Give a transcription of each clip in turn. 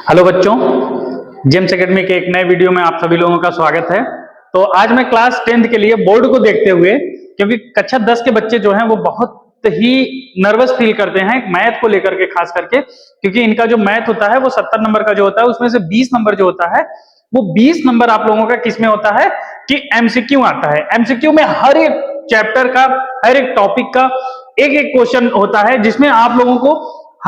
Hello बच्चों, James academy के एक नए वीडियो में आप सभी लोगों का स्वागत है। तो आज मैं क्लास 10th के लिए बोर्ड को देखते हुए, क्योंकि कक्षा 10 के बच्चे जो हैं वो बहुत ही नर्वस फील करते हैं मैथ को लेकर के, खास करके क्योंकि इनका जो मैथ होता है वो 70 नंबर का जो होता है उसमें से 20 नंबर जो होता है वो 20 नंबर आप लोगों का किस में होता है कि एमसीक्यू आता है। एमसीक्यू में हर एक चैप्टर का, हर एक टॉपिक का एक एक क्वेश्चन होता है जिसमें आप लोगों को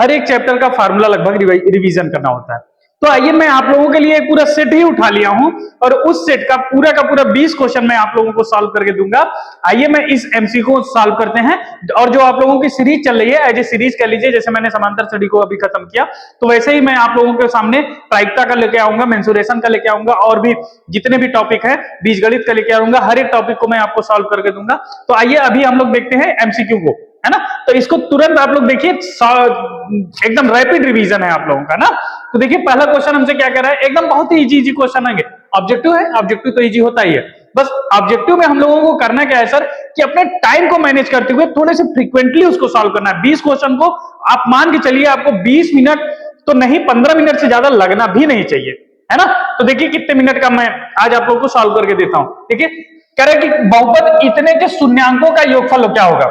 हर एक चैप्टर का फार्मूला लगभग रिवीजन करना होता है। तो आइए मैं आप लोगों के लिए एक पूरा सेट ही उठा लिया हूं और उस सेट का पूरा 20 क्वेश्चन मैं आप लोगों को सॉल्व करके दूंगा। आइए मैं इस एमसीक्यू को सॉल्व करते हैं। और जो आप लोगों की सीरीज चल रही है, एज ए सीरीज कह लीजिए, जैसे मैंने समांतर स्टडी को अभी खत्म किया तो वैसे ही मैं आप लोगों के सामने प्रायिकता का लेके आऊंगा, मेंसुरेशन का लेके आऊंगा और भी जितने भी टॉपिक है बीजगणित का लेके आऊंगा। हर एक टॉपिक को मैं आपको सॉल्व करके दूंगा। तो आइए अभी हम लोग देखते हैं एमसीक्यू को, है ना। तो इसको तुरंत आप लोग देखिए, एकदम रैपिड रिवीजन है आप लोगों का ना। तो देखिए पहला क्वेश्चन हमसे क्या कह रहा है, एकदम बहुत ही इजी क्वेश्चन है। ऑब्जेक्टिव है, ऑब्जेक्टिव तो इजी होता ही है। बस ऑब्जेक्टिव में हम लोगों को करना क्या है सर कि अपने टाइम को मैनेज करते हुए थोड़े से फ्रीक्वेंटली उसको सॉल्व करना है। 20 क्वेश्चन को आप मान के चलिए, आपको 20 मिनट तो नहीं 15 मिनट से ज्यादा लगना भी नहीं चाहिए, है ना। तो देखिए कितने मिनट का मैं आज आप लोगों को सॉल्व करके देता हूं। देखिए कह रहा है कि बहुपद इतने के शून्यांकों का योगफल क्या होगा।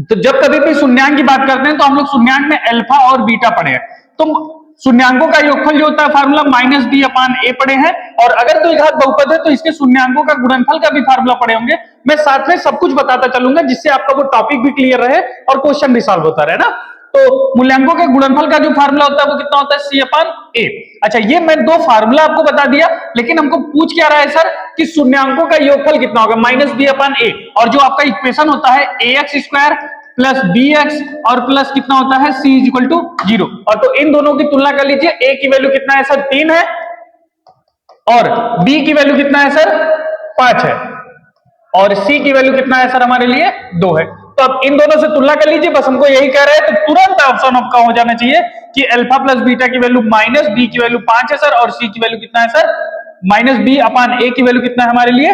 तो जब कभी भी शून्यांक की बात करते हैं तो हम लोग शून्यांक में अल्फा और बीटा पढ़े हैं। तो शून्यांकों का योगफल जो होता है फार्मूला -b/a पढ़े हैं। और अगर कोई घात बहुपद है तो इसके शून्यांकों का गुणनफल का भी फार्मूला पढ़े होंगे। मैं साथ में सब कुछ बताता चलूंगा जिससे आपका वो टॉपिक भी क्लियर रहे और क्वेश्चन भी सॉल्व होता रहे ना। तो मूल्यांकों के गुणनफल का जो फार्मूला होता है वो कितना होता है, c/a। अच्छा, ये मैं दो फार्मूला आपको बता दिया, लेकिन हमको पूछ क्या रहा है सर कि शून्यांकों का योगफल कितना होगा, -b/a। और जो आपका इक्वेशन होता है ax² प्लस bx और प्लस कितना होता है c = 0। और तो इन दोनों की तुलना कर लीजिए। a की वैल्यू कितना है सर, 3 है और b की वैल्यू कितना है सर, 5 है और c की वैल्यू कितना है सर हमारे लिए, 2 है। तो अब इन दोनों से तुलना कर लीजिए, बस हमको यही कह रहा है। तो तुरंत ऑप्शन आपका हो जाना चाहिए कि अल्फा प्लस बीटा की वैल्यू -b की वैल्यू 5 है सर और c की वैल्यू कितना है सर, -b/a की वैल्यू कितना है हमारे लिए,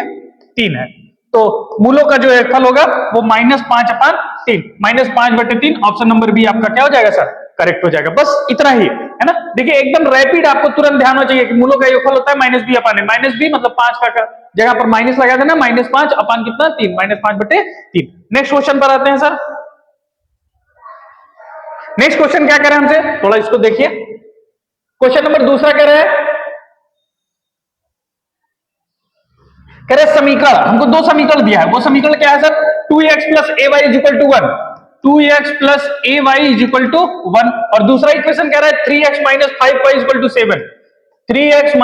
3 है। तो मूलों का जो योगफल होगा वो -5/3, -5/3। ऑप्शन नंबर बी आपका क्या हो जाएगा सर, करेक्ट हो जाएगा। बस इतना ही, है ना। देखिए एकदम रैपिड, आपको तुरंत ध्यान होना चाहिए कि मूलों का योगफल होता है -b/a। -b मतलब 5 का जगह पर माइनस लगा देना, -5 अपान कितना, 3, -5/3। नेक्स्ट क्वेश्चन पर आते हैं सर। नेक्स्ट क्वेश्चन क्या कह रहे हैं हमसे, थोड़ा इसको देखिए। क्वेश्चन नंबर दूसरा कह रहे हैं, समीकरण, हमको दो समीकरण दिया है। वो समीकरण क्या है sir, 2x + ay = 1, 2x + ay = 1। और दूसरा इक्वेशन कह रहा है 3x - 5y = 7, 3x -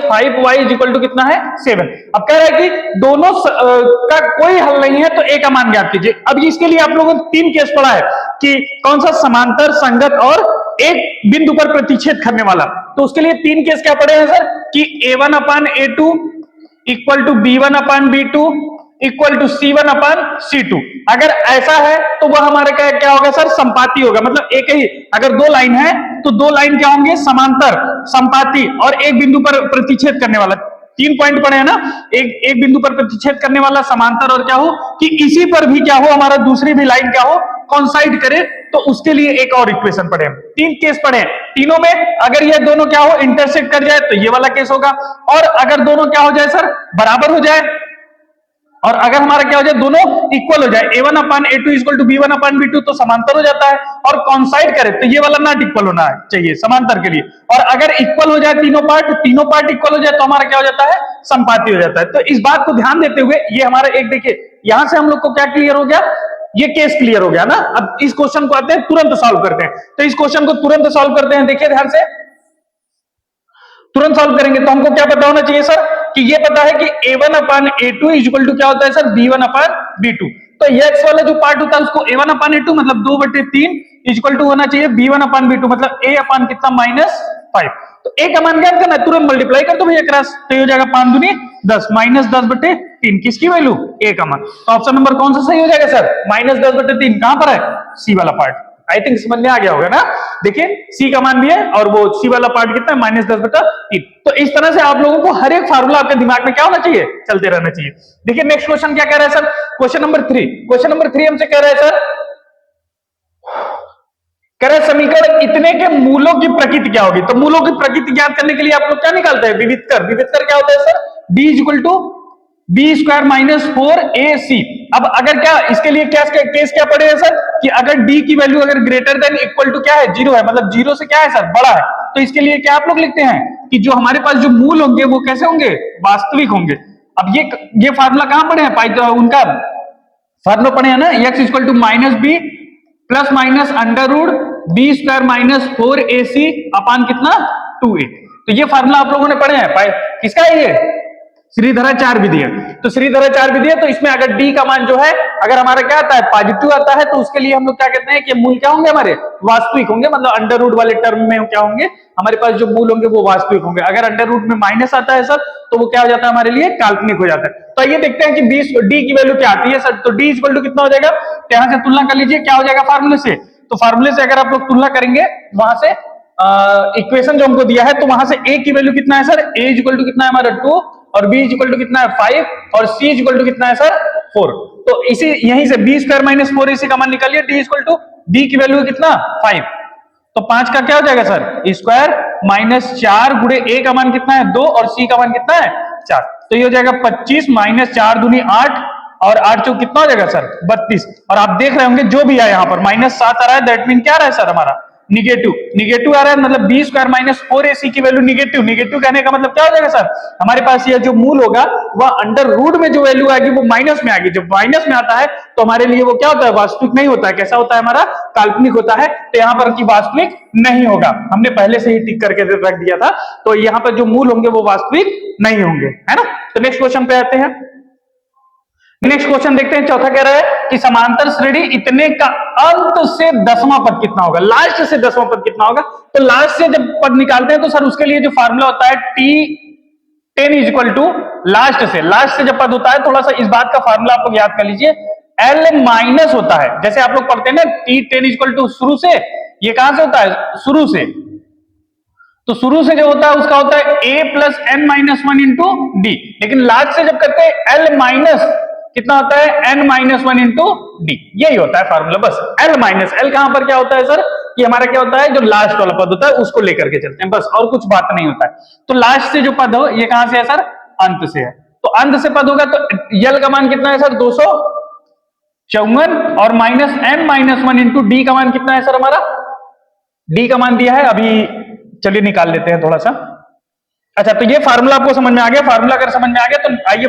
5y = कितना है, 7। अब कह रहा है कि दोनों का कोई हल नहीं है तो a का मान ज्ञात कीजिए। अब इसके लिए आप लोगों ने 3 केस पढ़ा है कि कौन सा, समांतर, संगत और एक बिंदु पर प्रतिच्छेद करने वाला। तो उसके लिए 3 केस क्या पढ़े हैं सर कि a1/a2 = b1/b2 = c1/c2। अगर ऐसा है तो वह हमारे क्या होगा सर, संपाती होगा। मतलब एक ही, अगर दो लाइन है तो दो लाइन क्या होंगे, समांतर, संपाती और एक बिंदु पर प्रतिच्छेद करने वाला। 3 पॉइंट पढ़े हैं ना, एक बिंदु पर प्रतिच्छेद करने वाला, समांतर, और क्या हो कि इसी पर भी क्या हो, हमारा दूसरी भी लाइन क्या हो, कॉन्साइड करे। तो उसके लिए एक और इक्वेशन पढ़े, 3 केस पढ़े। तीनों में अगर ये दोनों क्या हो, इंटरसेक्ट कर जाए तो ये वाला केस होगा। और अगर दोनों क्या हो जाए सर, बराबर हो जाए, और अगर हमारा क्या हो जाए, दोनों इक्वल हो जाए, a1/a2 = b1/b2, तो समांतर हो जाता है। और कॉन्साइड करे तो ये वाला नॉट इक्वल होना चाहिए समांतर के लिए। और अगर इक्वल हो जाए तीनों पार्ट इक्वल हो जाए तो हमारा क्या हो जाता है, संपाती हो जाता है। तो इस बात को ध्यान देते हुए ये हमारा एक, देखिए यहां से हम लोग को क्या क्लियर हो गया, ये केस क्लियर हो गया ना। अब इस क्वेश्चन को आते हैं, तुरंत सॉल्व करते हैं। तो इस क्वेश्चन को तुरंत सॉल्व करते हैं, देखिए ध्यान से, तुरंत सॉल्व करेंगे। तो हमको क्या पता होना चाहिए सर कि ये पता है कि a1/a2 = क्या होता है सर, b1/b2। तो x वाला जो पार्ट होता है उसको a1/a2 मतलब 2/3 = होना चाहिए b1/b2 मतलब a कितना, -5। तो a का मान ज्ञात करना है, तुरंत मल्टीप्लाई कर दो भैया क्रॉस, तो ये हो जाएगा 5 दूनी 10, -10/3। किसकी वैल्यू, a का मान। तो ऑप्शन नंबर कौन सा सही हो जाएगा सर, -10/3। कहां पर है, c वाला पार्ट। आई थिंक समझ में आ गया होगा ना। देखिए सी का मान भी है और वो सी वाला पार्ट कितना है, -10/3। तो इस तरह से आप लोगों को हर एक फार्मूला आपके दिमाग में क्या होना चाहिए, चलते रहना चाहिए। देखिए नेक्स्ट क्वेश्चन क्या कह रहा है सर, क्वेश्चन नंबर 3 हमसे कह रहा है सर, कह रहे समीकरण इतने के मूलों की प्रकृति क्या होगी। तो मूलों की प्रकृति ज्ञात करने के लिए आप लोग क्या निकालते हैं, विविधकर। विविधकर क्या होता है sir, d equal to b square minus 4ac। अब अगर क्या इसके लिए क्या केस क्या पड़े हैं सर, कि अगर d की वैल्यू अगर ग्रेटर देन इक्वल टू क्या है, जीरो है, मतलब जीरो से क्या है सर, बड़ा है, तो इसके लिए क्या आप लोग लिखते हैं कि जो हमारे पास जो मूल होंगे वो कैसे होंगे, वास्तविक होंगे। अब ये फार्मूला कहां पढ़े हैं, उनका फार्मूला पढ़े हैं ना, x equal to minus b plus minus under root b square minus 4ac upon कितना 2a। तो ये फार्मूला आप लोगों ने पढ़े हैं, किसका है ये, श्रीधराचार्य विधि है। तो श्रीधराचार्य विधि है, तो इसमें अगर d का मान जो है अगर हमारा क्या आता है, पॉजिटिव आता है, तो उसके लिए हम लोग क्या कहते हैं कि मूल क्या होंगे हमारे, वास्तविक होंगे, मतलब अंडर रूट वाले टर्म में क्या होंगे हमारे पास जो मूल होंगे वो वास्तविक होंगे। अगर अंडर रूट में माइनस आता है सर, तो वो क्या हो जाता है हमारे लिए, काल्पनिक हो जाता है। तो आइए देखते हैं कि d की वैल्यू क्या आती है सर। तो d इक्वल टू कितना हो जाएगा, तो यहां से तुलना कर लीजिए क्या हो जाएगा फार्मूले से। तो फार्मूले से अगर आप लोग तुलना करेंगे वहां से इक्वेशन जो हमको दिया है, तो वहां से a की वैल्यू कितना है सर, a इक्वल टू कितना है हमारा 2 और b इक्वल टू कितना है 5 और c इक्वल टू कितना है सर 4। तो इसी यहीं से b स्क्वायर माइनस 4 इसी का मान निकालिए, d इक्वल टू b की वैल्यू कितना 5, तो 5 का क्या हो जाएगा सर, स्क्वायर माइनस 4 गुणे a का मान कितना है 2 और c का मान कितना है 4। तो ये हो जाएगा 25 माइनस 4 दूनी 8 और 8 चौक कितना हो जाएगा सर 32। और आप देख रहे होंगे जो भी है यहाँ पर माइनस 7 आ रहा है, दैट मीन क्या आ रहा है सर हमारा निगेटिव। निगेटिव आ रहा है मतलब बी स्क्वायर माइनस 4ac की वैल्यू निगेटिव। निगेटिव कहने का मतलब क्या हो जाएगा सर, हमारे पास ये जो मूल होगा वह अंडर रूट में जो वैल्यू आएगी वो माइनस में आएगी। जब माइनस में आता है तो हमारे लिए वो क्या होता है, वास्तविक नहीं होता है। कैसा होता है हमारा, काल्पनिक होता है। तो यहाँ पर की वास्तविक नहीं होगा, हमने पहले से ही टिक करके रख दिया था। तो यहाँ पर जो मूल होंगे वो वास्तविक नहीं होंगे, है ना। तो नेक्स्ट क्वेश्चन पे आते हैं। नेक्स्ट क्वेश्चन देखते हैं, चौथा कह रहा है कि समांतर श्रेणी इतने का अंत से 10वां पद कितना होगा, लास्ट से 10वां पद कितना होगा। तो लास्ट से जब पद निकालते हैं तो सर उसके लिए जो फार्मूला होता है t10 is equal to last से जब पद होता है, थोड़ा सा इस बात का फार्मूला आप लोग याद कर लीजिए, l माइनस होता है। जैसे आप लोग पढ़ते हैं ना t10 इज इक्वल टू शुरू से, ये कहां से होता है, शुरू से। तो शुरू से जो होता है उसका होता है a plus n minus 1 into D, लेकिन लास्ट से जब करते हैं l माइनस कितना होता है n माइनस 1 इंटू डी, यही होता है फार्मूला बस। l माइनस l कहां पर क्या होता है सर, कि हमारा क्या होता है जो लास्ट वाला पद होता है उसको लेकर के चलते हैं बस, और कुछ बात नहीं होता है। तो लास्ट से जो पद हो ये कहां से है सर, अंत से है। तो अंत से पद होगा तो l का मान कितना है सर 254 और minus n minus 1 into D का मान कितना है सर, हमारा डी का मान दिया है अभी, चलिए निकाल लेते हैं थोड़ा सा। अच्छा तो ये फार्मूला आपको समझ में आ गया। फार्मूला अगर समझ में आ गया तो आइए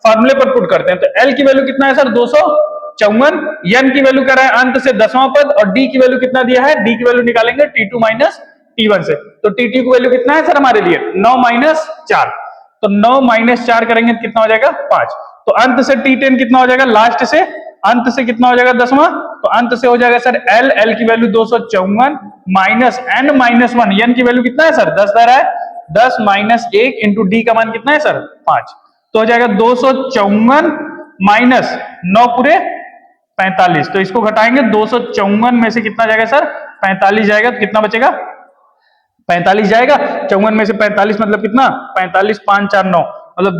फार्मूले पर पुट करते हैं। तो L की वैल्यू कितना है सर 254, n की वैल्यू कर रहा है अंत से 10वां पद, और D की वैल्यू कितना दिया है, D की वैल्यू निकालेंगे T2 माइनस T1 से। तो T2 की वैल्यू कितना है सर हमारे लिए 9 माइनस 4, तो 9 माइनस 4 करेंगे तो कितना हो जाएगा 5। तो अंत से T10 कितना हो जाएगा, लास्ट से अंत से कितना हो जाएगा 10वां, तो अंत से हो जाएगा सर L की value 254 minus n minus 1, n की वैल्यू कितना है सर 10 दे रहा है, 10 माइनस 1 इंटू डी का मान कितना है सर 5, तो हो जाएगा 254 माइनस 9 पूरे 45। तो इसको घटाएंगे 254 में से कितना जाएगा सर 45 जाएगा, तो कितना बचेगा 45 जाएगा। 54 में से 45 मतलब कितना 45 5 4 9 मतलब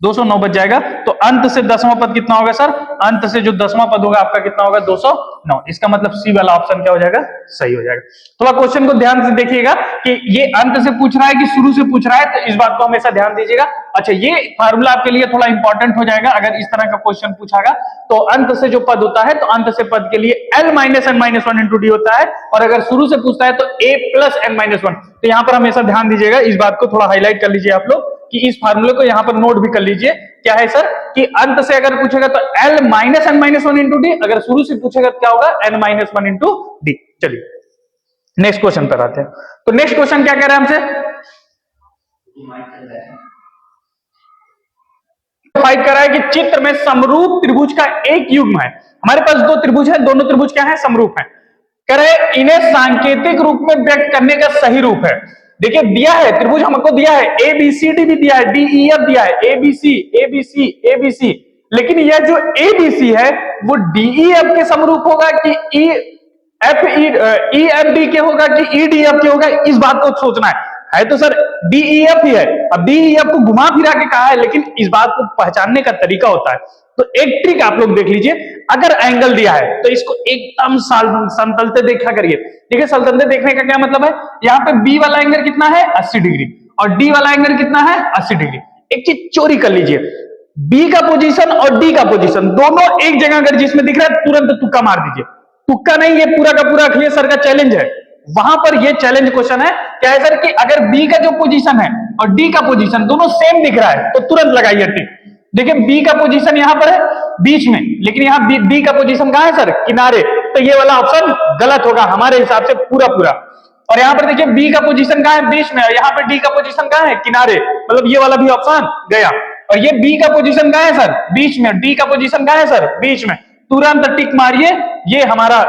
209 बच जाएगा। तो अंत से 10वां पद कितना होगा सर, अंत से जो 10वां पद होगा आपका कितना होगा 209। इसका मतलब सी वाला ऑप्शन क्या हो जाएगा, सही हो जाएगा। थोड़ा क्वेश्चन को ध्यान से देखिएगा कि ये अंत से पूछ रहा है कि शुरू से पूछ रहा है, तो इस बात को हमेशा ध्यान दीजिएगा। अच्छा ये फार्मूला आपके लिए थोड़ा इंपॉर्टेंट हो जाएगा अगर इस तरह का क्वेश्चन पूछागा। तो अंत से जो पद होता है तो अंत से पद के लिए l minus n minus 1 into D होता है, और अगर शुरू से पूछता है तो a प्लस n माइनस 1। तो यहाँ पर हमेशा ध्यान दीजिएगा, इस बात को थोड़ा हाईलाइट कर लीजिए आप लोग कि इस फार्मूले को यहाँ पर नोट भी कर लीजिए। क्या है सर कि अंत से अगर पूछेगा तो l minus n minus 1 into D, अगर शुरू से पूछेगा तो क्या होगा n माइनस 1 इंटू डी। चलिए नेक्स्ट क्वेश्चन पर आते हैं। तो नेक्स्ट क्वेश्चन क्या कह रहा है हमसे, फाइट कर रहा है कि चित्र में समरूप त्रिभुज का एक युग्म है। हमारे पास दो त्रिभुज है, दोनों त्रिभुज क्या है, समरूप है। कह रहे हैं इन्हें सांकेतिक रूप में व्यक्त करने का सही रूप है। देखिए दिया है त्रिभुज हमको दिया है, ABCD भी दिया है, DEF दिया है, ABC, लेकिन यह जो ABC है वो DEF के समरूप होगा कि EFD के होगा कि EDF के होगा, इस बात को सोचना है तो सर DEF ही है। अब DEF को घुमा फिरा के कहा है, लेकिन इस बात को पहचानने का तरीका होता है। तो एक ट्रिक आप लोग देख लीजिए, अगर एंगल दिया है तो इसको एकदम समतलते देखा करिए। देखिए समतलते देखने का क्या मतलब है, यहाँ पे बी वाला एंगल कितना है 80 डिग्री और डी वाला एंगल कितना है 80 डिग्री। एक चीज चोरी कर लीजिए, बी का पोजीशन और डी का पोजीशन दोनों एक जगह अगर जिसमें दिख रहा है तुरंत तुक्का मार दीजिए। तुक्का नहीं, ये पूरा का पूरा अखिलेश सर का चैलेंज है। वहां पर ये चैलेंज क्वेश्चन है, क्या है सर कि अगर बी का जो पोजीशन है और डी का पोजीशन दोनों सेम दिख रहा है तो तुरंत लगाइए टिक। देखिए बी का पोजीशन यहां पर है बीच में, लेकिन यहाँ डी का पोजीशन कहां है सर, किनारे, तो ये वाला ऑप्शन गलत होगा हमारे हिसाब से पूरा पूरा। और यहाँ पर देखिए बी का पोजीशन कहां है बीच में, और यहाँ पर डी का पोजीशन कहां है किनारे, मतलब ये वाला भी ऑप्शन गया। और ये बी का पोजीशन कहां है सर बीच में, डी का पोजीशन कहां है सर बीच में, तुरंत टिक मारिए, ये हमारा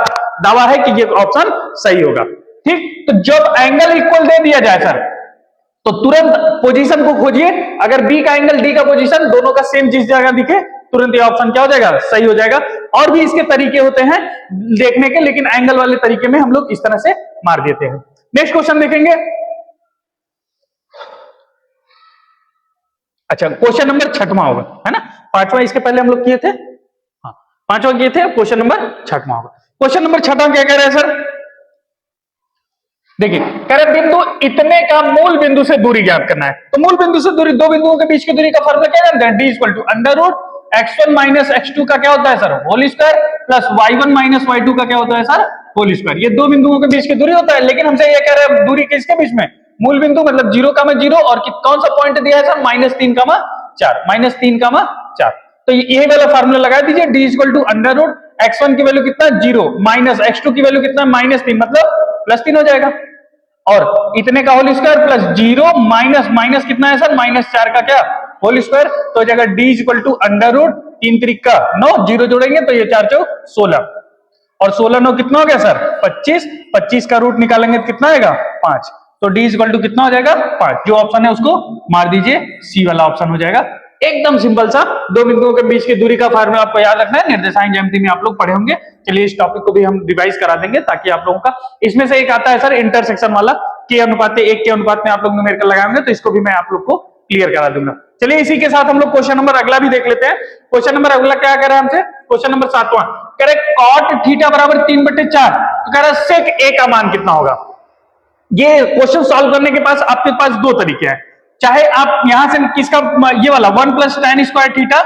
दावा है कि ये ऑप्शन सही होगा। ठीक, तो जब एंगल इक्वल दे दिया जाए सर तो तुरंत पोजीशन को खोजिए, अगर बी का एंगल डी का पोजीशन दोनों का सेम जिस जगह दिखे तुरंत ये ऑप्शन क्या हो जाएगा, सही हो जाएगा। और भी इसके तरीके होते हैं देखने के, लेकिन एंगल वाले तरीके में हम लोग इस तरह से मार देते हैं। नेक्स्ट क्वेश्चन देखेंगे। अच्छा, क्वेश्चन नंबर 6वां होगा, है ना, 5वां इसके पहले हम लोग किए थे, हाँ 5वां किए थे, क्वेश्चन नंबर 6वां होगा। क्वेश्चन नंबर 6वां क्या कह रहे हैं सर, देखिए कह रहे बिंदु इतने का मूल बिंदु से दूरी ज्ञात करना है। तो मूल बिंदु से दूरी, दो बिंदुओं के बीच की दूरी का फॉर्मूला क्या जानते हैं, d equal to under root x1 minus x2 का क्या होता है sir whole square plus y1 minus y2 का क्या होता है सर होल स्क्वायर। ये दो बिंदुओं के बीच की दूरी होता है, लेकिन हमसे ये कह रहे हैं दूरी किसके बीच में, मूल बिंदु मतलब 0,0 और कौन सा पॉइंट दिया है सर -3,4, -3,4। तो यही वाला फार्मूला लगा दीजिए, d equal to under root x1 की वैल्यू कितना 0 माइनस x2 की वैल्यू कितना -3, मतलब +3 हो जाएगा, और इतने का whole square plus 0 minus minus कितना है सर -4 का क्या होल स्क्वायर, तो जगह d equal to under root 3 त्रिक का 9, 0 जोड़ेंगे तो ये 4 चौक 16, और 16 9 कितना हो गया सर 25, 25 का रूट निकालेंगे तो कितना आएगा 5, तो डी इक्वल टू कितना हो जाएगा 5। जो ऑप्शन है उसको मार दीजिए, सी वाला ऑप्शन हो जाएगा। एकदम सिंपल सा दो बिंदुओं के बीच की दूरी का फार्मूला आपको याद रखना है, निर्देशांक ज्यामिति में आप लोग पढ़े होंगे। चलिए इस टॉपिक को भी हम रिवाइज करा देंगे ताकि आप लोगों का, इसमें से एक आता है सर इंटरसेक्शन वाला, के अनुपात 1 के अनुपात में आप लोग न्यूमेरिकल लगाएंगे, तो इसको भी मैं आप लोग को क्लियर करा दूंगा। चलिए इसी के साथ हम लोग क्वेश्चन नंबर अगला भी देख लेते हैं। क्वेश्चन नंबर अगला क्या कह रहा है हमसे, क्वेश्चन नंबर 7वां कह रहे कॉट थीटा बराबर 3/4, तो कह रहा है सेक ए का मान कितना होगा। ये क्वेश्चन सॉल्व करने के पास आपके पास दो तरीके हैं, चाहे आप यहां से किसका, ये वाला 1 + tan square theta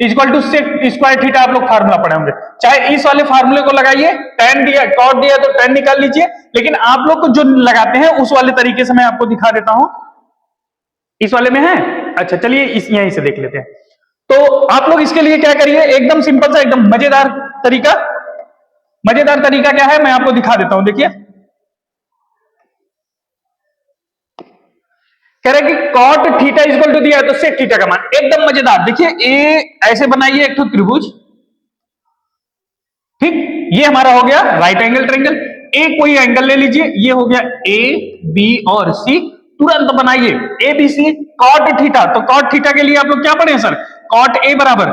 equal to sec square theta आप लोग फार्मूला पढ़े होंगे, चाहे इस वाले फार्मूले को लगाइए, tan दिया कॉट दिया तो tan निकाल लीजिए, लेकिन आप लोग को जो लगाते हैं उस वाले तरीके से मैं आपको दिखा देता हूं। इस वाले में है, अच्छा चलिए इस यहीं से देख लेते हैं। तो आप लोग इसके लिए क्या करिए, एकदम सिंपल सा एकदम मजेदार तरीका, मजेदार तरीका क्या है मैं आपको दिखा देता हूं। देखिए कह रहे कि कॉट थीटा इक्वल टू दिया है तो सेक थीटा का मान, एकदम मजेदार। देखिए ए ऐसे बनाइए एक तो त्रिभुज, ठीक, ये हमारा हो गया राइट एंगल ट्रायंगल, ए कोई एंगल ले लीजिए, ये हो गया ए बी और सी, तुरंत बनाइए A B C cot theta. तो कॉट थीटा के लिए आप लोग क्या पढ़े हैं सर, कॉट ए बराबर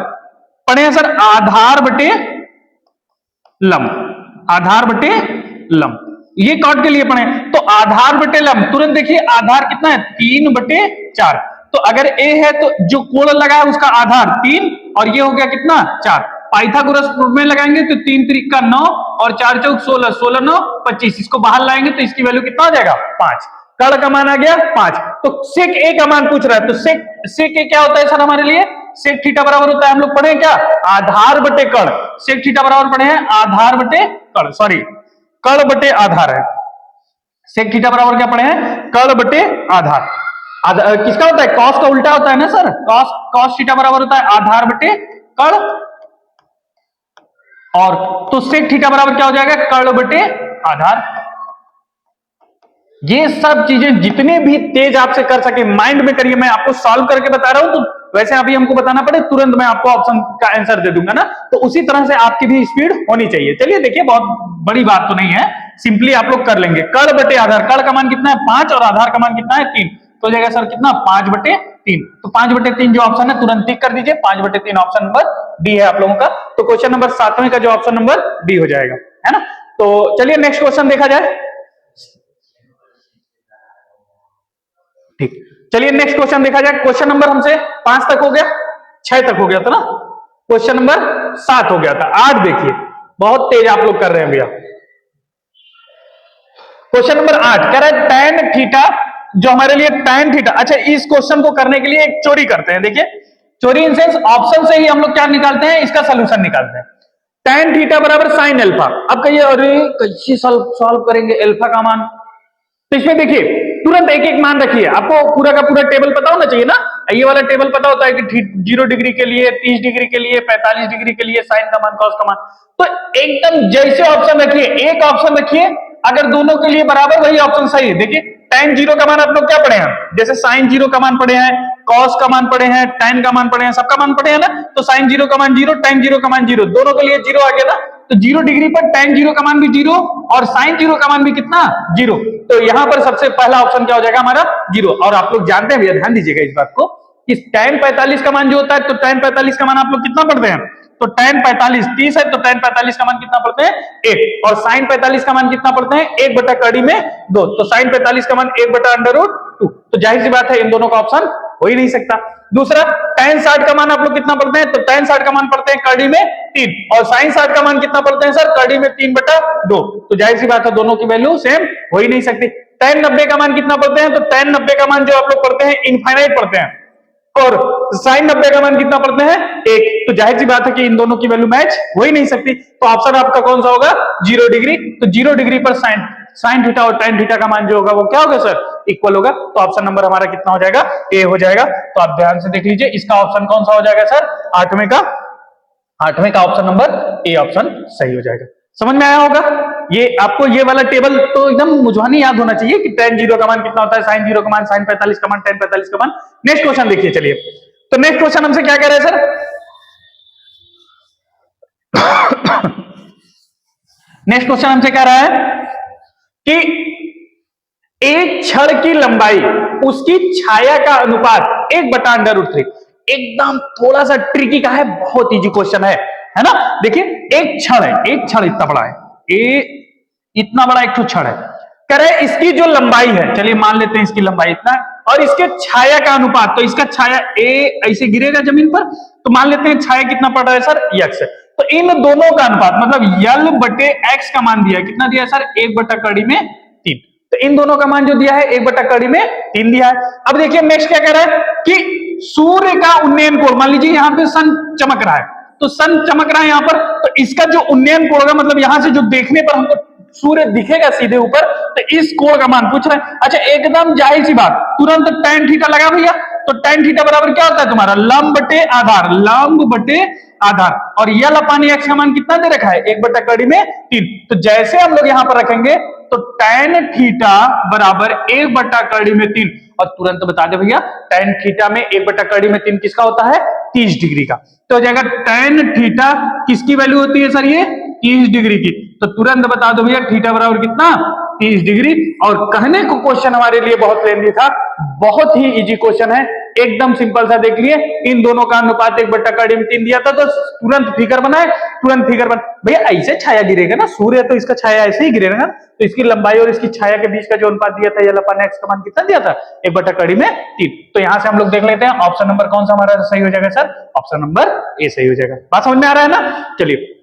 पढ़े हैं सर आधार बटे लंब, आधार बटे लंब, ये कॉट के लिए पढ़े। तो आधार बटे लंब, तुरंत देखिए आधार कितना है 3/4, तो अगर ए है तो जो कोण लगा है उसका आधार 3 और ये हो गया कितना 4, पाइथागोरस में लगाएंगे तो 3 त्रिक का 9 और 4 चौक 16, 16 9 25, इसको बाहर लाएंगे तो इसकी वैल्यू कितना हो जाएगा 5, कर्ण का मान आ गया 5। तो सेक ए का मान पूछ रहा है, तो सेक ए क्या होता है सर हमारे लिए, सेक थीटा बराबर होता है, हम लोग पढ़े क्या आधार बटे कर्ण, सेक थीटा बराबर पढ़े हैं आधार बटे कर्ण, सॉरी कर्ण बटे आधार है, सेक थीटा बराबर क्या पढ़े हैं कर्ण बटे आधार। किसका होता है कॉस का उल्टा होता है ना सर, कॉस थीटा बराबर होता है आधार बटे कर्ण, और तो सेक थीटा बराबर क्या हो जाएगा कर्ण बटे आधार। ये सब चीजें जितने भी तेज आपसे कर सके माइंड में करिए, मैं आपको सॉल्व करके बता रहा हूं, तो वैसे अभी हमको बताना पड़े तुरंत मैं आपको ऑप्शन का आंसर दे दूंगा ना, तो उसी तरह से आपकी भी स्पीड होनी चाहिए। चलिए देखिए बहुत बड़ी बात तो नहीं है, सिंपली आप लोग कर लेंगे, कर्ण बटे आधार, कर्ण का मान कितना है 5 और आधार का मान कितना है 3, तो जाएगा सर कितना 5/3, तो 5/3 जो ऑप्शन है तुरंत टिक कर दीजिए, 5/3 ऑप्शन नंबर डी है आप लोगों का। तो क्वेश्चन नंबर 7वें का जो ऑप्शन नंबर डी हो जाएगा, है ना। तो चलिए नेक्स्ट क्वेश्चन देखा जाए, ठीक, चलिए नेक्स्ट क्वेश्चन देखा जाए। क्वेश्चन नंबर हमसे 5 तक हो गया, 6 तक हो गया था ना, क्वेश्चन नंबर 7 हो गया था। 8 देखिए, बहुत तेज आप लोग कर रहे हैं भैया। क्वेश्चन नंबर 8 कह रहा है tan थीटा, जो हमारे लिए tan थीटा। अच्छा, इस क्वेश्चन को करने के लिए एक चोरी करते हैं। देखिए, चोरी इन सेंस ऑप्शन से ही हम लोग क्या निकालते हैं, इसका सोल्यूशन निकालते हैं। tan थीटा बराबर sin अल्फा। अब कहिए अरे कैसे सॉल्व करेंगे अल्फा का मान, तो इसमें देखिए तुरंत एक एक मान रखिए। आपको पूरा का पूरा टेबल पता होना चाहिए ना। ये वाला टेबल पता होता है कि 0 डिग्री के लिए, 30 डिग्री के लिए, 45 डिग्री के लिए साइन का मान, कॉस का मान। तो एकदम जैसे ऑप्शन रखिए, एक ऑप्शन रखिए, अगर दोनों के लिए बराबर वही ऑप्शन सही है। देखिए tan 0 का मान आप लोग क्या पढ़े हैं, जैसे sin 0 का मान पढ़े हैं, cos का मान पढ़े हैं, tan का मान पढ़े हैं, सबका मान पढ़े हैं ना। तो sin 0 का मान 0, tan 0 का मान 0, दोनों के लिए 0 आ गया ना। तो 0 डिग्री पर tan 0 का मान भी 0 और sin 0 का मान भी कितना 0। तो यहां पर सबसे पहला ऑप्शन क्या हो जाएगा हमारा 0। और आप लोग जानते हैं भैया, ध्यान दीजिएगा इस बात को, कि tan 45 का मान जो होता है, तो tan 45 का मान आप लोग कितना पढ़ते हैं, तो tan 45 30 है, तो tan 45 का मान कितना पढ़ते हैं 1, और sin 45 का मान कितना पढ़ते हैं 1 बटा कड़ी में 2, तो sin 45 का मान 1 बटा √2। तो जाहिर सी बात है इन दोनों का ऑप्शन हो ही नहीं सकता। दूसरा tan 60 का मान आप लोग कितना पढ़ते हैं, तो tan 60 का मान पढ़ते हैं कड़ी में 3, और sin 60 का मान कितना पढ़ते हैं सर, कड़ी में 3 बटा 2। तो जाहिर सी बात है दोनों की वैल्यू सेम हो ही नहीं सकती। tan 90 का मान कितना पढ़ते हैं, तो tan 90 का मान जो आप लोग पढ़ते हैं इनफाइनाइट पढ़ते हैं, और sin 90 का मान कितना पढ़ते हैं 1। तो जाहिर सी बात है कि इन दोनों की वैल्यू मैच हो ही नहीं सकती। तो ऑप्शन आपका कौन सा होगा 0 डिग्री। तो 0 डिग्री पर sin थीटा और tan थीटा का मान जो होगा वो क्या होगा सर, इक्वल होगा। तो ऑप्शन नंबर हमारा कितना हो जाएगा, ए हो जाएगा। तो आप ध्यान से देख लीजिए, इसका ऑप्शन कौन सा हो जाएगा सर, 8वें का ऑप्शन नंबर ए ऑप्शन सही हो जाएगा। समझ में आया होगा। ये आपको ये वाला टेबल तो एकदम मुझवानी याद होना चाहिए कि tan 0 का मान कितना होता है, sin 0 का मान, sin 45 का मान, tan 45 का मान। नेक्स्ट क्वेश्चन देखिए, चलिए तो नेक्स्ट क्वेश्चन हमसे क्या कह रहे हैं सर नेक्स्ट क्वेश्चन हमसे कह रहा है कि एक छड़ की लंबाई उसकी छाया का अनुपात 1 बटा √3। एकदम थोड़ा सा ट्रिकी का है, बहुत इजी क्वेश्चन है ना। देखिए एक छड़ है, एक छड़ इतना बड़ा है, इतना बड़ा एक छड़ है, कह रहे इसकी जो लंबाई है, चलिए मान लेते हैं इसकी लंबाई इतना है, और इसके छाया का अनुपात, तो इसका छाया ए ऐसे गिरेगा जमीन पर, तो मान लेते हैं छाया कितना पड़ रहा है सर x है। तो इन दोनों का अनुपात मतलब यल बटे x का मान दिया है, कितना दिया है सर 1 बटा कड़ी में 3। तो इन दोनों का मान जो दिया है 1 बटा कड़ी में 3 दिया है। अब देखिए नेक्स्ट क्या कह रहा है कि सूर्य का उन्नयन कोण, मान लीजिए यहां पे सन चमक रहा है, तो सन चमक रहा है यहां पर, तो इसका जो उन्नयन कोण होगा, मतलब यहां से जो देखने पर हमको सूर्य दिखेगा सीधे ऊपर, तो इस कोण का मान पूछ रहे हैं। अच्छा एकदम जाहिर सी बात, तुरंत tan थीटा लगा भैया, तो tan थीटा बराबर क्या होता है तुम्हारा लंब बटे आधार, लंब बटे आधार, और यल अपान x का मान कितना दे रखा है 1 बटा कड़ी में 3। तो जैसे हम लोग यहां पर रखेंगे तो tan थीटा बराबर 1 बटा कड़ी में 3, और तुरंत बता दे भैया tan थीटा में 1 बटा कड़ी में 3 किसका होता है 30 डिग्री का। तो हो जाएगा tan थीटा किसकी वैल्यू होती है सर ये 30 डिग्री की। तो तुरंत बता दो भैया थीटा बराबर कितना 30 डिग्री। और कहने को क्वेश्चन हमारे लिए बहुत लेंदी था, बहुत ही इजी क्वेश्चन है, एकदम सिंपल सा। देख लिए इन दोनों का अनुपात 1 बटा कड़ी में 3 दिया था, तो तुरंत फिगर बनाए, तुरंत फिगर बन भैया ऐसे छाया गिरेगा ना, सूर्य तो इसका छाया ऐसे ही गिरेगा ना, तो इसकी लंबाई और इसकी छाया के बीच का जो अनुपात दिया था यल अपान x का मान कितना दिया था 1 बटा कड़ी में 3। तो यहां से हम लोग देख लेते हैं ऑप्शन नंबर कौन सा हमारा सही हो जाएगा सर, ऑप्शन नंबर ए सही हो जाएगा। बात समझ में आ रहा है ना। चलिए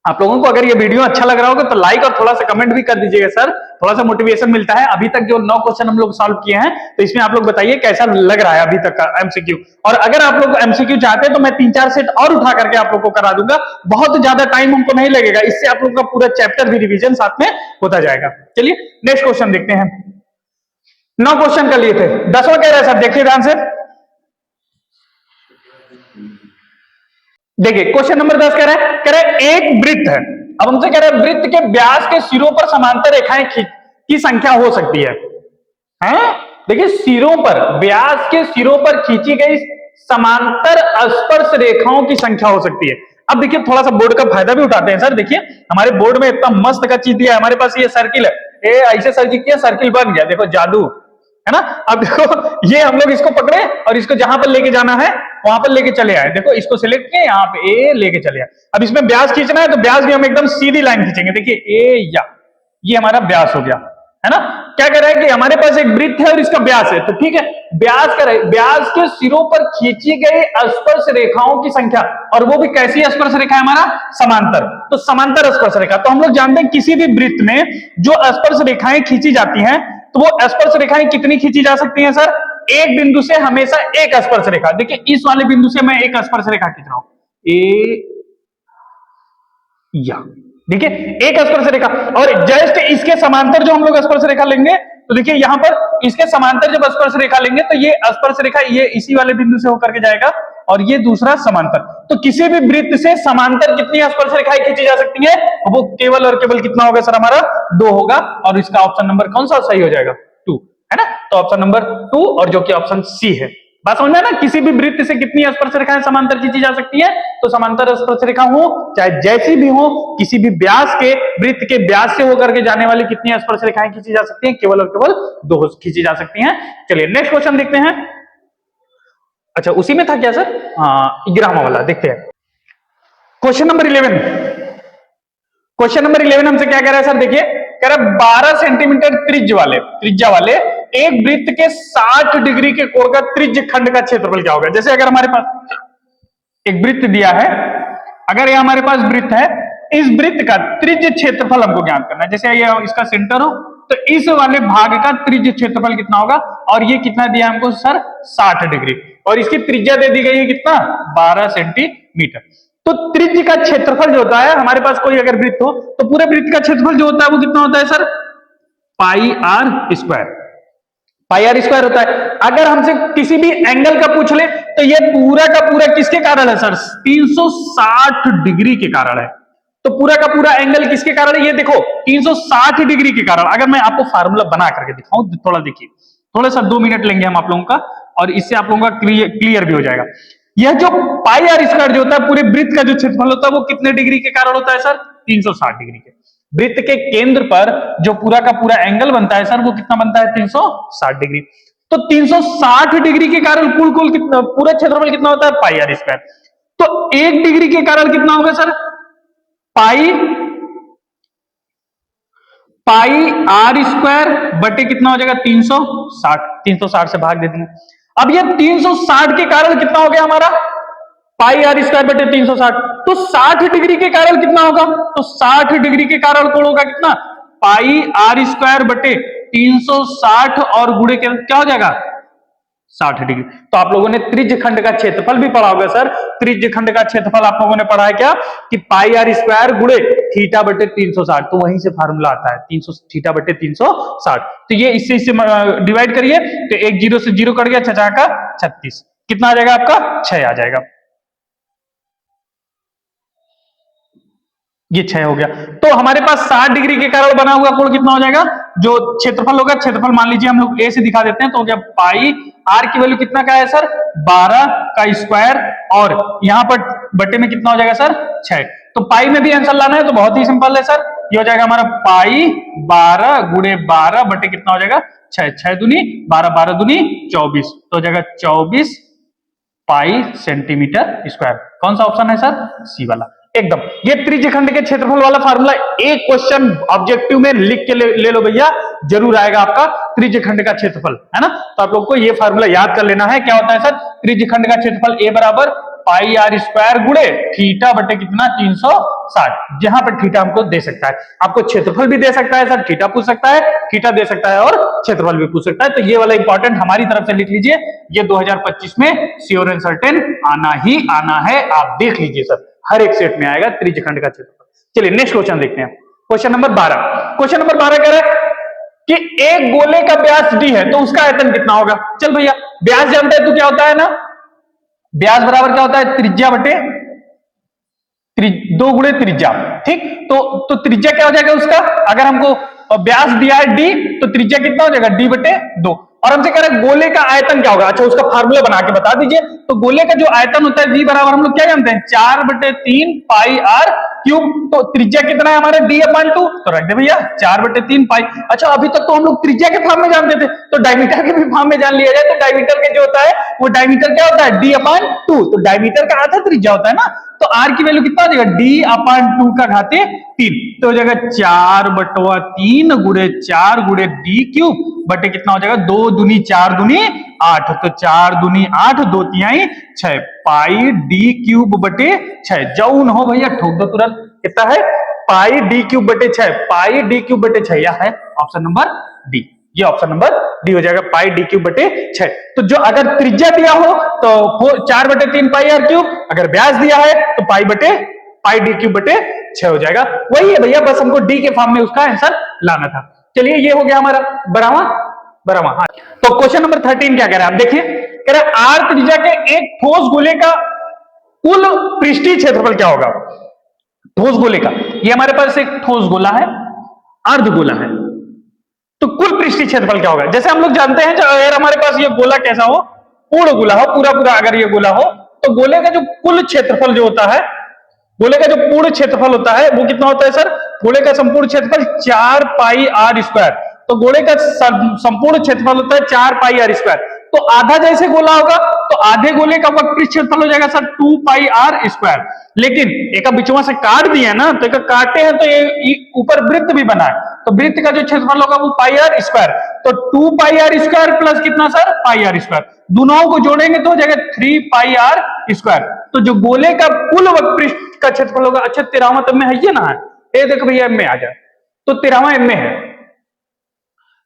आप लोगों को अगर ये वीडियो अच्छा लग रहा होगा तो लाइक और थोड़ा सा कमेंट भी कर दीजिएगा सर, थोड़ा सा मोटिवेशन मिलता है। अभी तक जो 9 क्वेश्चन हम लोग सॉल्व किए हैं, तो इसमें आप लोग बताइए कैसा लग रहा है अभी तक का एमसीक्यू। और अगर आप लोग एमसीक्यू चाहते हैं तो मैं 3-4 सेट और उठा करके आप लोग को करा दूंगा, बहुत ज्यादा टाइम हमको नहीं लगेगा, इससे आप लोग का पूरा चैप्टर भी रिविजन साथ में होता जाएगा। चलिए नेक्स्ट क्वेश्चन देखते हैं। 9 क्वेश्चन कर लिए थे, 10वां कह रहा है सर, देखिए ध्यान से देखिए क्वेश्चन नंबर 10 कह रहा है एक वृत्त है, अब हमसे कह रहा है वृत्त के व्यास के सिरों पर समांतर रेखाएं की संख्या हो सकती है। देखिए सिरों पर, व्यास के सिरों पर खींची गई समांतर स्पर्श रेखाओं की संख्या हो सकती है। अब देखिए थोड़ा सा बोर्ड का फायदा भी उठाते हैं सर। देखिए हमारे बोर्ड में इतना मस्त का चीज दिया है, हमारे पास ये सर्किल है, ये ऐसे सर्किल किया सर्किल बन गया, देखो जादू है ना। अब देखो ये हम लोग इसको पकड़े और इसको जहां पर लेके जाना है वहां पर लेके चले आए, देखो इसको सिलेक्ट किए यहाँ पे ए लेके चले आए। अब इसमें ब्यास खींचना है तो ब्यास भी हम एकदम सीधी लाइन खींचेंगे, देखिए ए या ये हमारा ब्यास हो गया है ना। क्या कह रहा है कि हमारे पास एक वृत्त है और इसका व्यास है, तो ठीक है, व्यास के सिरों पर खींची गई स्पर्श रेखाओं की संख्या, और वो भी कैसी स्पर्श रेखा है हमारा, समांतर, तो समांतर स्पर्श रेखा। तो हम लोग जानते हैं किसी भी वृत्त में जो स्पर्श रेखाएं खींची जाती हैं, तो वो स्पर्श रेखाएं कितनी खींची जा सकती हैं सर, एक बिंदु से हमेशा एक स्पर्श रेखा। देखिए इस वाले बिंदु से मैं एक स्पर्श रेखा खींच रहा हूं, देखिए एक स्पर्श रेखा, और जस्ट इसके समांतर जो हम लोग स्पर्श रेखा लेंगे, तो देखिए यहां पर इसके समांतर जब स्पर्श रेखा लेंगे तो ये स्पर्श रेखा ये इसी वाले बिंदु से होकर के जाएगा, और ये दूसरा समांतर। तो किसी भी वृत्त से समांतर कितनी स्पर्श रेखाएं खींची जा सकती हैं, वो केवल और केवल कितना होगा सर, हमारा 2 होगा, और इसका ऑप्शन नंबर कौन सा सही हो जाएगा, 2, है ना। तो ऑप्शन नंबर 2, और जो कि ऑप्शन सी है। बात समझ में ना, किसी भी वृत्त से कितनी स्पर्श रेखाएं समांतर खींची जा सकती है, तो समांतर स्पर्श रेखा हो चाहे जैसी भी हो, किसी भी व्यास के वृत्त के व्यास से होकर के जाने वाली कितनी स्पर्श रेखाएं खींची जा सकती हैं, केवल और केवल 2 खींची जा सकती हैं। चलिए नेक्स्ट क्वेश्चन देखते हैं। अच्छा उसी में था क्या सर, हाँ 11वां वाला देखते हैं। क्वेश्चन नंबर 11, क्वेश्चन नंबर 11 हमसे क्या कह रहा है सर, देखिए कह रहा है 12 सेंटीमीटर त्रिज्या वाले एक वृत्त के 60 डिग्री के कोण का त्रिज्य खंड का क्षेत्रफल क्या होगा। जैसे अगर हमारे पास एक वृत्त दिया है, अगर ये हमारे पास वृत्त है, इस वृत्त का त्रिज्य क्षेत्रफल हमको ज्ञात करना है। जैसे ये इसका सेंटर हो, तो इस वाले भाग का त्रिज्य क्षेत्रफल कितना होगा, और ये कितना दिया हमको सर, 60 डिग्री, और इसकी त्रिज्या दे दी गई है कितना, 12 सेंटीमीटर। तो त्रिज्य का क्षेत्रफल जो होता है, हमारे पास कोई अगर वृत्त हो, तो पूरे वृत्त का क्षेत्रफल जो होता है वो कितना होता है sir, pi r square, pi r square होता है। अगर हमसे किसी भी एंगल का पूछ ले, तो ये पूरा का पूरा किसके कारण है सर, 360 डिग्री के कारण है। तो पूरा का पूरा एंगल किसके कारण है, ये देखो 360 डिग्री के कारण। अगर मैं आपको फार्मूला बना करके दिखाऊं, थोड़ा देखिए, थोड़ा सा 2 मिनट लेंगे हम आप लोगों का, और इससे आप लोगों का क्लियर भी हो जाएगा। यह जो पाई आर स्क्वायर जो होता है, पूरे वृत्त का जो क्षेत्रफल होता है, वो कितने डिग्री के कारण होता है सर, 360 डिग्री के। वृत्त के केंद्र पर जो पूरा का पूरा एंगल बनता है सर, वो कितना बनता है, 360 डिग्री। तो 360 डिग्री के कारण कुल कितना, पूरा क्षेत्रफल कितना होता है, पाई आर स्क्वायर। तो 1 डिग्री के कारण कितना होगा सर, पाई आर स्क्वायर बटे कितना हो जाएगा, 360 से भाग दे देंगे। अब ये 360 के कारण कितना हो गया हमारा, पाई आर स्क्वायर बटे 360। तो 60 डिग्री के कारण कितना होगा, तो 60 डिग्री के कारण कोण होगा कितना, पाई आर स्क्वायर बटे 360, और गुणे क्या हो जाएगा, 60 डिग्री। तो आप लोगों ने त्रिज्य खंड का क्षेत्रफल भी पढ़ा होगा सर। त्रिज्य खंड का क्षेत्रफल आप लोगों ने पढ़ा है क्या, कि पाई आर स्क्वायर गुणे थीटा बटे 360। तो वहीं से फार्मूला आता है, 300 थीटा बटे 360। तो ये इससे डिवाइड करिए, तो एक 0 से 0 कट गया, 6 का 36, कितना आ जाएगा आपका, 6 आ जाएगा। ये 6 हो गया। तो हमारे पास 60 डिग्री के कारण बना हुआ कोण कितना हो जाएगा, जो क्षेत्रफल होगा, क्षेत्रफल मान लीजिए हम लोग ए से दिखा देते हैं, तो हो गया पाई आर की वैल्यू कितना का है सर, 12 का स्क्वायर, और यहां पर बटे में कितना हो जाएगा सर, 6। तो पाई में भी आंसर लाना है, तो बहुत ही सिंपल है सर, ये हो जाएगा हमारा पाई 12 गुणे 12 बटे कितना हो जाएगा, 6, 6 दूनी 12, 12 दूनी 24, तो हो जाएगा 24 पाई सेंटीमीटर स्क्वायर। कौन सा ऑप्शन है सर, सी वाला एकदम। ये त्रिज्य खंड के क्षेत्रफल वाला फार्मूला एक क्वेश्चन ऑब्जेक्टिव में लिख के ले लो भैया, जरूर आएगा आपका त्रिज्य खंड का क्षेत्रफल, है ना। तो आप लोग को ये फार्मूला याद कर लेना है। क्या होता है सर, त्रिज्य खंड का क्षेत्रफल ए बराबर पाई आर स्क्वायर गुणे थीटा बटे कितना, 360। जहां पर थीटा हमको दे सकता है, आपको क्षेत्रफल भी दे सकता है सर, थीटा पूछ सकता है, थीटा दे सकता है, और क्षेत्रफल भी पूछ सकता है। तो ये वाला इंपॉर्टेंट हमारी तरफ से लिख लीजिए, ये 2025 में श्योर एंड सर्टेन आना ही आना है, आप देख लीजिए सर, हर एक सेट में आएगा त्रिज्य खंड का क्षेत्रफल। चलिए नेक्स्ट क्वेश्चन देखते हैं, क्वेश्चन नंबर 12। क्वेश्चन नंबर 12 कह रहा है कि एक गोले का व्यास d है, तो उसका आयतन कितना होगा। चल भैया व्यास जानते हैं तो क्या होता है ना, व्यास बराबर क्या होता है, त्रिज्या बटे 2 गुणे त्रिज्या, ठीक। तो त्रिज्या क्या हो जाएगा उसका, अगर हमको व्यास दिया है d, तो त्रिज्या कितना हो जाएगा, d बटे 2। और हमसे कह रहा है गोले का आयतन क्या होगा। अच्छा, उसका फार्मूला बना के बता दीजिए। तो गोले का जो आयतन होता है v बराबर हम लोग क्या जानते हैं 4/3 पाई आर क्यूब। तो त्रिज्या कितना है हमारे d/2, तो रख दे भैया 4/3 पाई। अच्छा, अभी तक तो हम लोग त्रिज्या के फॉर्म में जानते थे, तो डायमीटर के भी फॉर्म में जान लिया जाए। तो डायमीटर के जो होता है वो डायमीटर क्या होता है d/2, तो डायमीटर का आधा त्रिज्या होता है ना। तो r की वैल्यू कितना हो जाएगा d/2 का घाते 3, तो हो जाएगा 4/3 गुणे 4 गुणे d क्यूब बटे कितना हो जाएगा 2 दूनी 4 दूनी 8, तो 4 दूनी 8 2 तिहाई 6 पाई d क्यूब बटे 6। जौन हो भैया ठोक दो तुरंत। कितना है पाई d क्यूब बटे 6, पाई d क्यूब बटे 6, यह है ऑप्शन नंबर डी। ये ऑप्शन नंबर डी हो जाएगा पाई d क्यूब बटे 6। तो जो अगर त्रिज्या दिया हो तो 4/3 पाई आर क्यूब, अगर व्यास दिया है तो पाई d क्यूब बटे 6 हो जाएगा। वही है भैया, बस हमको डी के फॉर्म में उसका आंसर लाना था। चलिए, ये हो गया हमारा बराबर। हाँ, तो क्वेश्चन नंबर 13 क्या कह रहा है आप देखिए। कह रहा है आर त्रिज्या के एक ठोस गोले का कुल पृष्ठीय क्षेत्रफल क्या होगा। ठोस गोले का, ये हमारे पास एक ठोस गोला है, अर्ध गोला है, तो कुल पृष्ठीय क्षेत्रफल क्या होगा। जैसे हम लोग जानते हैं अगर हमारे पास ये गोला कैसा हो, पूर्ण गोला हो, पूरा अगर ये गोला हो, तो गोले का जो कुल क्षेत्रफल जो होता है, गोले का जो पूर्ण क्षेत्रफल होता है वो कितना होता है सर। गोले का संपूर्ण क्षेत्रफल 4 पाई आर स्क्वायर। तो गोले का संपूर्ण क्षेत्रफल होता है 4 पाई आर स्क्वायर। तो आधा जैसे गोला होगा तो आधे गोले का वक्र क्षेत्रफल हो जाएगा सर 2 पाई आर स्क्वायर। लेकिन एक बिचवा से काट दिया ना, तो एक काटे हैं तो ये ऊपर वृत्त भी बना है, तो वृत्त का जो क्षेत्रफल होगा वो पाई आर स्क्वायर। तो 2 पाई आर स्क्वायर प्लस कितना सर पाई आर स्क्वायर, दोनों को जोड़ेंगे तो हो जाएगा 3 पाई आर स्क्वायर। तो जो गोले का कुल वक्र का क्षेत्रफल होगा, अच्छा 13वां तब में है ये ना है, ये देखो भैया एम में आ जाए, तो 13वां एम में है,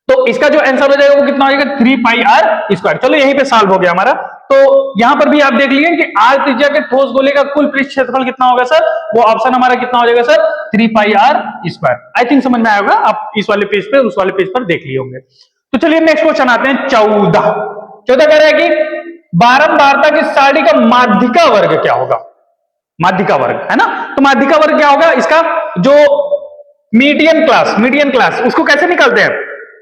तो इसका जो आंसर हो जाएगा वो कितना हो जाएगा 3 पाई आर स्क्वायर। चलो यहीं पे सॉल्व हो गया हमारा। तो यहां पर भी आप देख लीजिए कि आर त्रिज्या के ठोस गोले का कुल पृष्ठ क्षेत्रफल कितना होगा सर, वो ऑप्शन हमारा कितना हो जाएगा sir 3 pi r square. I think समझ में आएगा, आप इस वाले पेज पे उस वाले पेज पर देख लिए होंगे। तो चलिए नेक्स्ट क्वेश्चन आते हैं 14 कह रहा है कि बारंबारता की सारणी का माध्यिका वर्ग क्या होगा। माध्यिका वर्ग है ना, तो माध्यिका वर्ग क्या होगा, इसका जो मीडियन क्लास उसको कैसे निकालते हैं।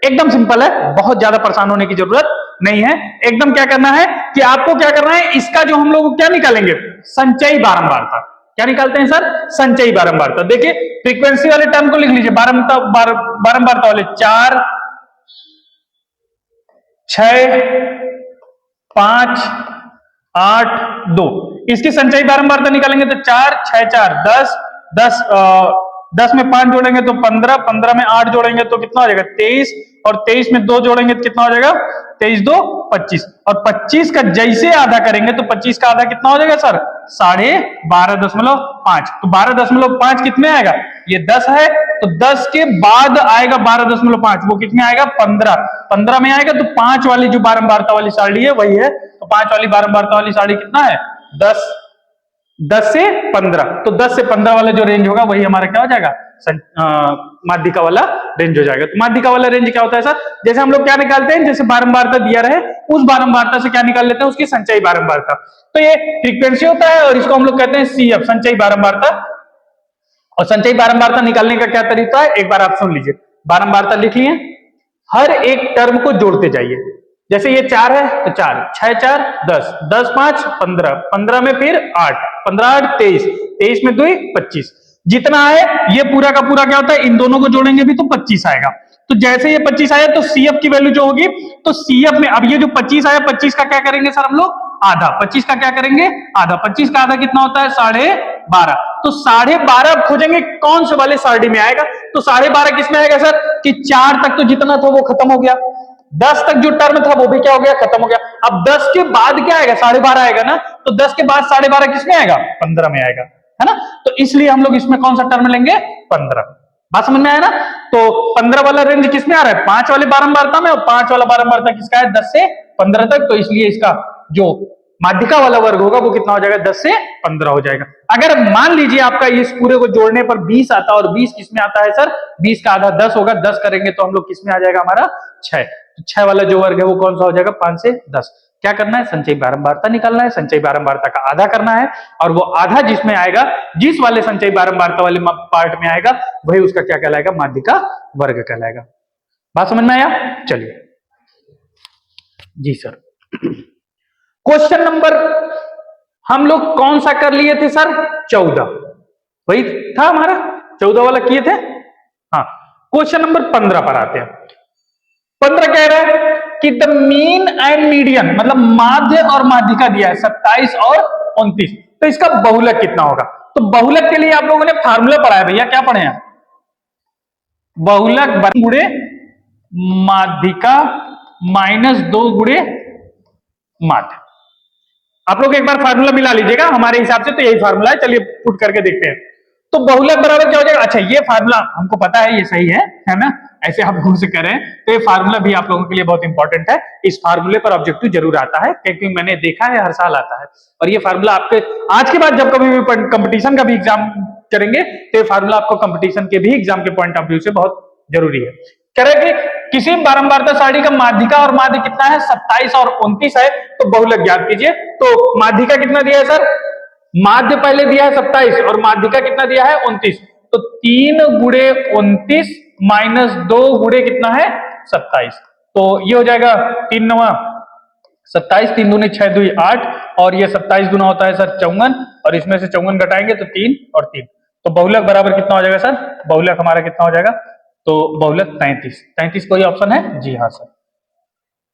एकदम सिंपल है, बहुत ज्यादा परेशान होने की जरूरत नहीं है। एकदम क्या करना है कि आपको क्या करना है, इसका जो हम लोग क्या निकालेंगे संचयी बारंबारता। क्या निकालते हैं सर संचयी बारंबारता। देखिए फ्रीक्वेंसी वाले टर्म को लिख लीजिए, बारंबारता वाले 4 6 5 8 2, इसकी संचयी बारंबारता निकालेंगे तो 4 6 4 10 10 में 5 जोड़ेंगे तो 15, 15 में 8 जोड़ेंगे तो कितना हो जाएगा 23, और 23 में 2 जोड़ेंगे तो कितना हो जाएगा 23 2 25, और 25 का जैसे आधा करेंगे तो 25 का आधा कितना हो जाएगा सर 12.5। तो 12.5 कितने आएगा, ये 10 है, तो 10 के बाद आएगा 12.5, वो कितने आएगा 15, 15 में आएगा तो 5 वाली जो बारंबारता वाली सारणी है वही है। तो 5 वाली बारंबारता वाली सारणी कितना है 10 से 15, तो 10 से 15 वाला जो रेंज होगा वही हमारा क्या हो जाएगा माध्यिका वाला रेंज हो जाएगा। तो माध्यिका वाला रेंज क्या होता है सर, जैसे हम लोग क्या निकालते हैं, जैसे बारंबारता दिया रहे उस बारंबारता से क्या निकाल लेते हैं उसकी संचयी बारंबारता। तो ये फ्रीक्वेंसी होता है और इसको हम लोग कहते हैं सीएफ संचयी बारंबारता। और संचयी बारंबारता निकालने का क्या तरीका है, एक बार आप सुन लीजिए। बारंबारता लिख लिए, हर एक टर्म को जोड़ते जाइए। जैसे ये 4 है तो 4 6 4 10 10 5 15 15 में फिर 8 15 8 23 23 में 2 25, जितना है ये पूरा का पूरा क्या होता है, इन दोनों को जोड़ेंगे भी तो 25 आएगा। तो जैसे ये 25 आया तो सीएफ की वैल्यू जो होगी, तो सीएफ में अब ये जो 25 आया 25 का क्या करेंगे सर हम लोग आधा, 25 का क्या करेंगे आधा, 25 का आधा कितना होता है 12.5। तो 12.5 खोजेंगे कौन से वाले सारणी में आएगा, तो 12.5 किसमें आएगा सर कि 4 तक तो जितना था वो खत्म हो गया, 10 तक जो टर्म था वो भी क्या हो गया खत्म हो गया। अब 10 के बाद क्या आएगा 12.5 आएगा ना, तो 10 के बाद 12.5 किसमें आएगा 15 में आएगा, है ना। तो इसलिए हम लोग इसमें कौन सा टर्म लेंगे 15। बात समझ में आया ना। तो 15 वाला रेंज किसमें आ रहा है 5 वाले बारंबारता में, और 5 वाला बारंबारता किसका है 10 से 15 तक। तो इसलिए इसका जो माध्यिका वाला वर्ग होगा वो कितना हो जाएगा 10 से 15 हो जाएगा। अगर मान लीजिए आपका इस पूरे को जोड़ने पर 20 आता है, और 20 किसमें आता है सर 20 का आधा 10 होगा, 10 करेंगे तो हम लोग किसमें आ जाएगा हमारा 6। तो 6 वाला जो वर्ग है वो कौन सा हो जाएगा 5 से 10। क्या करना है संचयी बारंबारता निकालना है, संचयी बारंबारता का आधा करना है, और वो आधा जिसमें आएगा जिस वाले संचयी बारंबारता वाले पार्ट में आएगा वही उसका क्या कहलाएगा माध्यिका वर्ग कहलाएगा। बात समझ में आया। चलिए जी सर। क्वेश्चन नंबर हम लोग कौन सा कर लिए थे सर? 14, वही था हमारा, 14 वाला किए थे। हाँ, क्वेश्चन नंबर 15 पर आते हैं। 15 कह रहा है कि द मीन एंड मीडियन, मतलब माध्य और माध्यिका दिया है 27 और 29, तो इसका बहुलक कितना होगा? तो बहुलक के लिए आप लोगों ने फार्मूला पढ़ा है भैया, क्या पढ़े हैं? बहुलक गुणे माध्यिका माइनस 2 गुणे माध्य। आप लोग एक बार फार्मूला मिला लीजिएगा, हमारे हिसाब से तो यही फार्मूला है, चलिए पुट करके देखते हैं। तो बहुलक बराबर क्या हो जाएगा? अच्छा, ये फार्मूला हमको पता है, ये सही है ना? ऐसे आप घूम से करें तो ये फार्मूला भी आप लोगों के लिए बहुत इंपॉर्टेंट है। इस फार्मूले पर ऑब्जेक्टिव जरूर आता है, क्योंकि मैंने देखा है हर साल आता है। और ये फार्मूला आपके आज के बाद जब कभी भी कंपटीशन का भी एग्जाम करेंगे तो ये फार्मूला आपको कंपटीशन के भी एग्जाम के पॉइंट ऑफ व्यू से बहुत जरूरी है। कह रहे कि किसी बारंबारता सारणी का माध्यिका और माध्य कितना है? 27 और 29 है, तो बहुलक ज्ञात कीजिए। तो माध्यिका कितना दिया है सर? माध्य पहले दिया है 27 और माध्यिका कितना दिया है? 29, तो 3 गुणे 29 माइनस 2 गुणे कितना है? 27, तो ये हो जाएगा 3 9 27, 3 दूनी 6 2 8, और ये 27 गुना होता है सर 54, और इसमें से 54 घटाएंगे तो 3 और 3, तो बहुलक बराबर कितना हो जाएगा सर? बहुलक हमारा कितना हो जाएगा? तो बहुलक 33। 33 कोई ऑप्शन है? जी हाँ सर,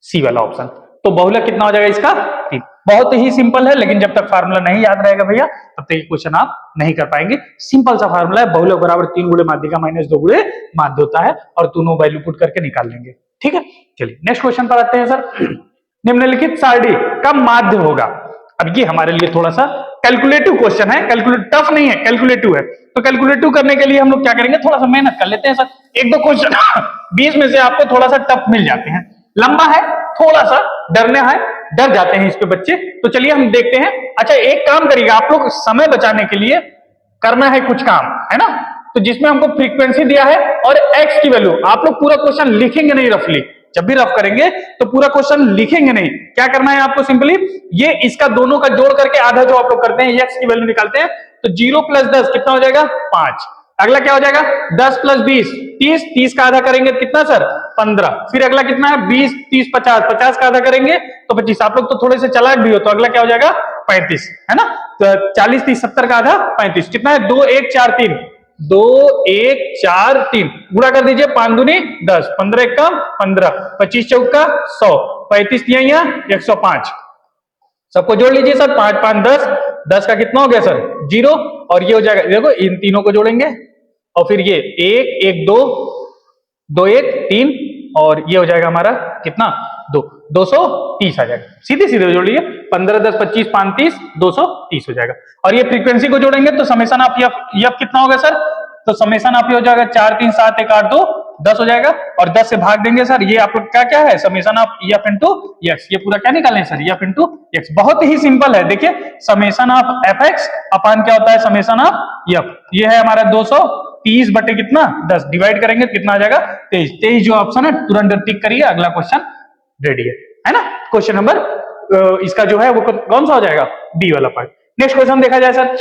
सी वाला ऑप्शन। तो बहुलक कितना हो जाएगा इसका? 3। बहुत ही सिंपल है, लेकिन जब तक फार्मूला नहीं याद रहेगा भैया तब तक ये क्वेश्चन आप नहीं कर पाएंगे। सिंपल सा फार्मूला है, बहुलक बराबर 3 गुणे माध्यिका माइनस 2 गुणे माध्य होता है, और दोनों वैल्यू पुट करके निकाल लेंगे। ठीक है, चलिए नेक्स्ट क्वेश्चन पर आते हैं सर। निम्नलिखित सारणी का माध्य होगा। अब ये हमारे लिए थोड़ा सा कैलकुलेटिव क्वेश्चन है, टफ नहीं है, कैलकुलेटिव है। तो कैलकुलेटिव करने के लिए हम लोग क्या करेंगे, थोड़ा सा मेहनत कर लेते हैं सर। एक दो क्वेश्चन 20 में से आपको थोड़ा सा टफ मिल जाते हैं, लंबा है, थोड़ा सा डर जाते हैं इस पे बच्चे। तो चलिए हम देखते हैं। अच्छा, एक काम करिएगा आप लोग, समय बचाने के लिए करना है कुछ काम, है ना? तो जिसमें हमको फ्रीक्वेंसी दिया है और एक्स की वैल्यू, आप लोग पूरा क्वेश्चन लिखेंगे नहीं रफली, जब भी रफ करेंगे तो पूरा क्वेश्चन लिखेंगे नहीं। क्या करना है आपको? सिंपली ये इसका दोनों का जोड़ करके आधा जो आप लोग करते हैं, एक्स की वैल्यू निकालते हैं, तो 0 + 10 कितना हो जाएगा? 5। अगला क्या हो जाएगा? 10 + 20 30, 30 का आधा करेंगे कितना सर? 15। फिर अगला कितना है? 20 30 50, 50 का आधा करेंगे तो 25। आप लोग तो थोड़े से चालाक भी हो, तो अगला क्या हो जाएगा? 35, है ना? तो 40 30 70 का आधा 35, कितना है? 2 1 4 3, 2 1 4 3, गुणा कर दीजिए, 5 दूनी 10, 15 1 का 15, 25 चौका 100, 35 तिया 105। सबको जोड़ लीजिए सर, 5 5 10, 10 का कितना हो गया सर? 0, और ये हो जाएगा, देखो इन तीनों को जोड़ेंगे और फिर ये 1 1 2 2 1 3, और ये हो जाएगा हमारा कितना? 2 230 आ जाएगा। सीधे सीधे जोड़ लीजिए, 15 10 25 5 30, 230 हो जाएगा। और ये फ्रीक्वेंसी को जोड़ेंगे तो समेशन ऑफ एफ कितना होगा सर? तो समेशन ऑफ हो जाएगा 4 3 7 1 8 2 10 हो जाएगा, और 10 से भाग देंगे सर। ये आप लोग क्या है? Summation of F into x. ये पूरा क्या निकालें सर? F into x. बहुत ही सिंपल है, देखिए समेशन ऑफ एफ एक्स अपान क्या होता है? Summation of F. ये है हमारा 230 बटे कितना? 10, डिवाइड करेंगे कितना आ जाएगा? 23। 23 जो ऑप्शन है तुरंत टिक करिए, अगला क्वेश्चन रेडी है ना? क्वेश्चन नंबर इसका जो है वो कौन सा हो जाएगा? बी वाला पार्ट। नेक्स्ट क्वेश्चन देखा जाए सर,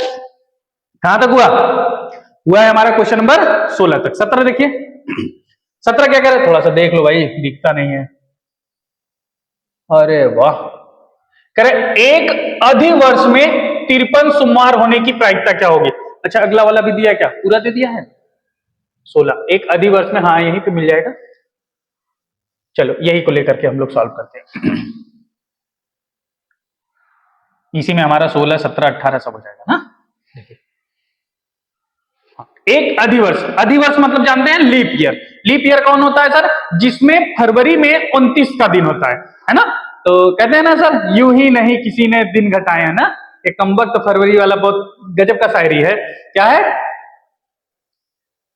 कहां तक हुआ है हमारा क्वेश्चन नंबर 16 तक। 17 देखिए, 17 क्या कह रहे हैं? थोड़ा सा देख लो भाई, दिखता नहीं है। अरे वाह, कह रहे एक अधिवर्ष में 53 सोमवार होने की प्रायिकता क्या होगी? अच्छा, अगला वाला भी दिया है क्या? पूरा दे दिया है 16, एक अधिवर्ष में, हाँ यहीं पे मिल जाएगा। चलो यही को लेकर के हम लोग सॉल्व करते हैं। इसी में हमारा 16 17 18 सब हो जाएगा ना। देखिए एक अधिवर्ष, अधिवर्ष मतलब जानते हैं लीप ईयर। लीप ईयर कौन होता है सर? जिसमें फरवरी में 29 का दिन होता है ना? तो कहते हैं ना सर, यूं ही नहीं किसी ने दिन घटाए, है ना? एक कमबख्त फरवरी वाला बहुत गजब का शायरी है। क्या है?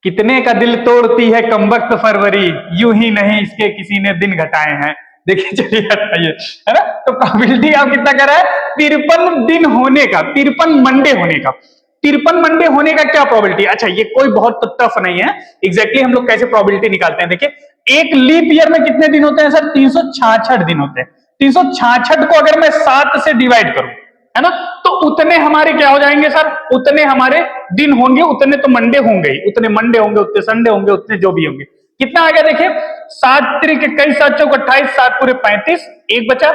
कितने का दिल तोड़ती है कमबख्त फरवरी, यूं ही नहीं इसके किसी ने दिन घटाए हैं। देखिए चलिए हटाइए, है ना? तो प्रोबेबिलिटी आप कितना कर रहा है? 53 दिन होने का, 53 मंडे होने का। 53 मंडे होने का क्या प्रोबेबिलिटी? अच्छा, ये कोई बहुत टफ नहीं है। एग्जैक्टली हम लोग कैसे प्रोबेबिलिटी निकालते हैं, देखिए एक लीप ईयर में कितने दिन होते हैं सर? 366 दिन होते हैं। 366 को अगर मैं 7 से डिवाइड करूं, है ना, तो उतने हमारे क्या हो जाएंगे सर? उतने हमारे दिन होंगे, उतने तो मंडे होंगे ही, उतने मंडे होंगे, उतने संडे होंगे, उतने जो भी होंगे। कितना आ गया देखिए, 7 त्रिक 21, 7 चौक 28, 7 पूरे 35, एक बचा,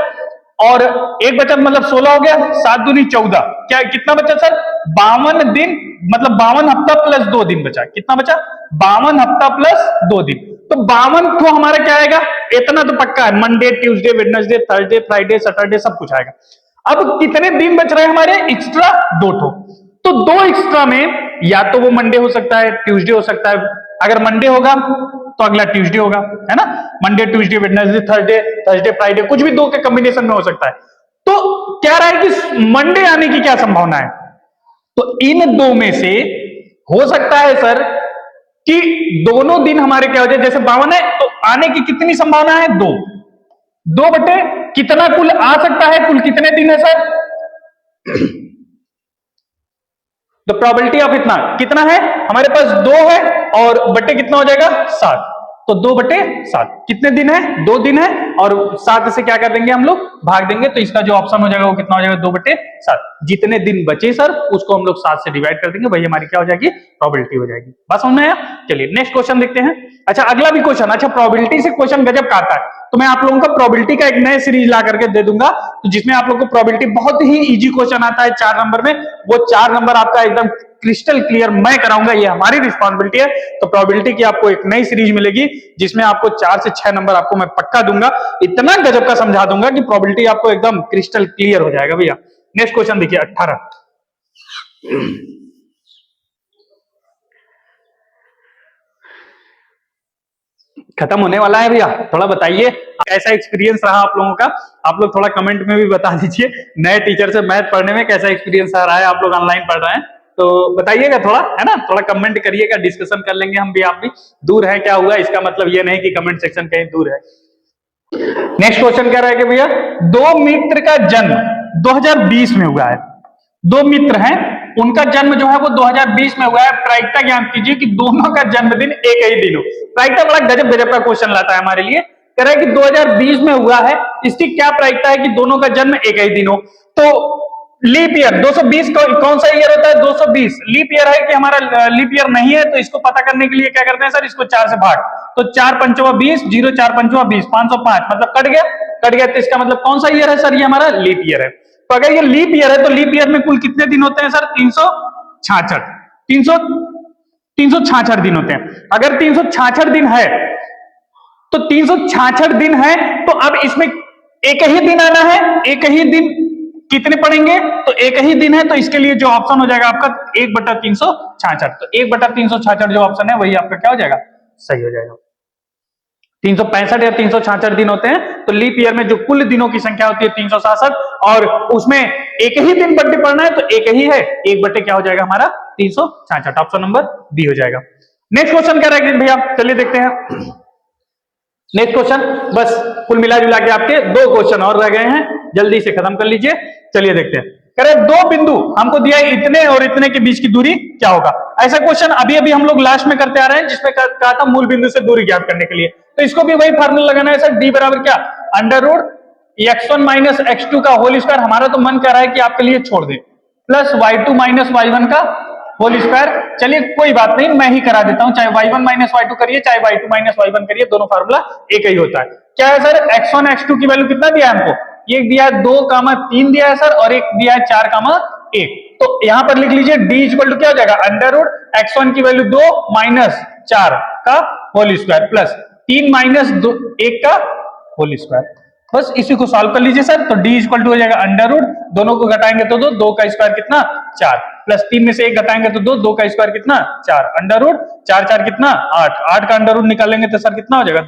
और एक बचा मतलब 16 हो गया, 7 दूनी 14, क्या कितना बचा सर? 52 दिन, मतलब 52 हफ्ता प्लस 2 दिन बचा। कितना बचा? 52 हफ्ता प्लस 2 दिन। तो 52 तो हमारा क्या आएगा? इतना तो पक्का है, Monday, Tuesday, Wednesday, Thursday, Friday, Saturday सब कुछ आएगा। अब कितने दिन बच रहे हैं हमारे एक्स्ट्रा? 2 ठो। तो 2 एक्स्ट्रा में या तो वो मंडे हो सकता है, ट्यूसडे हो सकता है। अगर मंडे होगा तो अगला ट्यूसडे होगा, है ना? Monday, Tuesday, Wednesday, Thursday, Thursday, Friday, कुछ भी 2 के कॉम्बिनेशन में हो सकता है। तो क्या रहा है कि मंडे आने की क्या संभावना है? तो इन 2 में से हो सकता है सर कि दोनों दिन हमारे क्या हो जाए, जैसे 52 है तो आने की कितनी संभावना है? 2। 2 बटे कितना कुल आ सकता है? कुल कितने दिन है सर? तो प्रोबेबिलिटी ऑफ इतना कितना है हमारे पास? 2 है, और बटे कितना हो जाएगा? 7। तो 2 बटे 7 कितने दिन है? 2 दिन है, और 7 से क्या कर देंगे हम लोग? भाग देंगे। तो इसका जो ऑप्शन हो जाएगा वो कितना हो जाएगा? 2 बटे 7। जितने दिन बचे सर उसको हम लोग 7 से डिवाइड कर देंगे, वही हमारी क्या हो जाएगी? प्रोबेबिलिटी हो जाएगी। बात समझ में आया? चलिए नेक्स्ट क्वेश्चन देखते हैं। अच्छा अगला भी क्वेश्चन, अच्छा प्रोबेबिलिटी से क्वेश्चन गजब का आता है, तो मैं आप लोगों को प्रोबेबिलिटी का एक नया सीरीज ला करके दे दूंगा, तो जिसमें आप लोगों को प्रोबेबिलिटी बहुत ही इजी क्वेश्चन आता है 4 नंबर में, वो 4 नंबर आपका एकदम क्रिस्टल क्लियर मैं कराऊंगा, ये हमारी रिस्पॉन्सिबिलिटी है। तो प्रोबेबिलिटी की आपको एक नई सीरीज मिलेगी जिसमें आपको 4 से 6 नंबर आपको मैं पक्का दूंगा, इतना गजब का समझा दूंगा कि प्रोबेबिलिटी आपको एकदम क्रिस्टल क्लियर हो जाएगा भैया। नेक्स्ट क्वेश्चन देखिए 18। खत्म होने वाला है भैया, थोड़ा बताइए कैसा एक्सपीरियंस रहा आप लोगों का। आप लोग थोड़ा कमेंट में भी बता दीजिए, नए टीचर से मैथ पढ़ने में कैसा एक्सपीरियंस आ रहा है। आप लोग ऑनलाइन पढ़ रहे हैं तो बताइएगा थोड़ा, है ना? थोड़ा कमेंट करिएगा, डिस्कशन कर लेंगे हम भी आप भी। दूर है क्या हुआ, इसका मतलब ये नहीं कि कमेंट सेक्शन कहीं दूर है। नेक्स्ट क्वेश्चन कह रहा है कि भैया 2 मित्र का जन्म 2020 में हुआ है। 2 मित्र हैं, उनका जन्म जो है वो 2020 में हुआ है। प्रायिकता ज्ञात कीजिए कि दोनों का जन्मदिन एक ही दिन हो। प्रायिकता बड़ा गजब गजब का क्वेश्चन लाता है हमारे लिए। कह रहा है कि 2020 में हुआ है, इसकी क्या प्रायिकता है कि दोनों का जन्म एक ही दिन हो? तो लीप ईयर 220 कौन सा ईयर होता है? 220 लीप ईयर है कि हमारा लीप ईयर नहीं है? तो इसको पता करने के लिए क्या करते हैं सर, इसको 4 से भाग। तो 4 पंचवा 20, 0 4 पंचवा 20, 505 मतलब कट गया। कट गया तो इसका मतलब कौन सा ईयर है सर? ये हमारा लीप ईयर है। तो अगर ये लीप ईयर है तो लीप ईयर में कुल कितने दिन होते हैं सर? 366 दिन होते हैं। अगर 366 दिन है तो 366 दिन है, तो अब इसमें एक ही दिन आना है। एक ही दिन कितने पड़ेंगे? तो एक ही दिन है, तो इसके लिए जो ऑप्शन हो जाएगा आपका 1/366। तो 1/366 जो ऑप्शन है वही आपका क्या हो जाएगा? सही हो जाएगा। 365 या 366 दिन होते हैं, तो लीप ईयर में जो कुल दिनों की संख्या होती है 367, और उसमें एक ही दिन बर्थडे पड़ना है तो एक ही है, 1 क्या हो जाएगा हमारा? 366। ऑप्शन नंबर बी हो जाएगा। नेक्स्ट क्वेश्चन क्या रहेगा भैया? चलिए देखते हैं नेक्स्ट क्वेश्चन। बस कुल मिला जुला के आपके 2 क्वेश्चन और रह गए हैं, जल्दी से खत्म कर लीजिए। चलिए देखते हैं। कह रहे 2 बिंदु हमको दिया है, इतने और इतने के बीच की दूरी क्या होगा? ऐसा क्वेश्चन अभी अभी हम लोग लास्ट में करते आ रहे हैं, जिसमें कहा था मूल बिंदु से दूरी ज्ञात करने के लिए। तो इसको भी वही फार्मूला लगाना है सर, डी बराबर क्या? अंडर x1 माइनस x2 का होल स्क्वायर। हमारा तो मन कर रहा है कि आपके लिए छोड़ दे, प्लस y2 माइनस y1 का होल स्क्वायर। चलिए कोई बात नहीं, मैं ही करा देता हूं, चाहे y1 माइनस y2 करिए चाहे y2 माइनस y1 करिए, दोनों फार्मूला एक ही होता है। क्या है सर? x1 x2 की वैल्यू कितना दिया है हमको? ये दिया है 2,3 दिया है सर, और एक दिया है 4,1। तो यहां पर लिख लीजिए d इक्वल टू क्या हो जाएगा? अंडर रूट x1 की वैल्यू 2 माइनस 4 का होल स्क्वायर प्लस 3 माइनस 1 का होल स्क्वायर। बस इसी को सॉल्व कर लीजिए सर। तो d इक्वल टू हो जाएगा अंडर रूट, दोनों को घटाएंगे तो 2 का स्क्वायर कितना? 4, प्लस 3 में से 1 घटाएंगे तो 2 का स्क्वायर कितना? 4, अंडर रूट 4 4 कितना? 8, 8 का अंडर रूट निकालेंगे तो सर कितना हो जाएगा?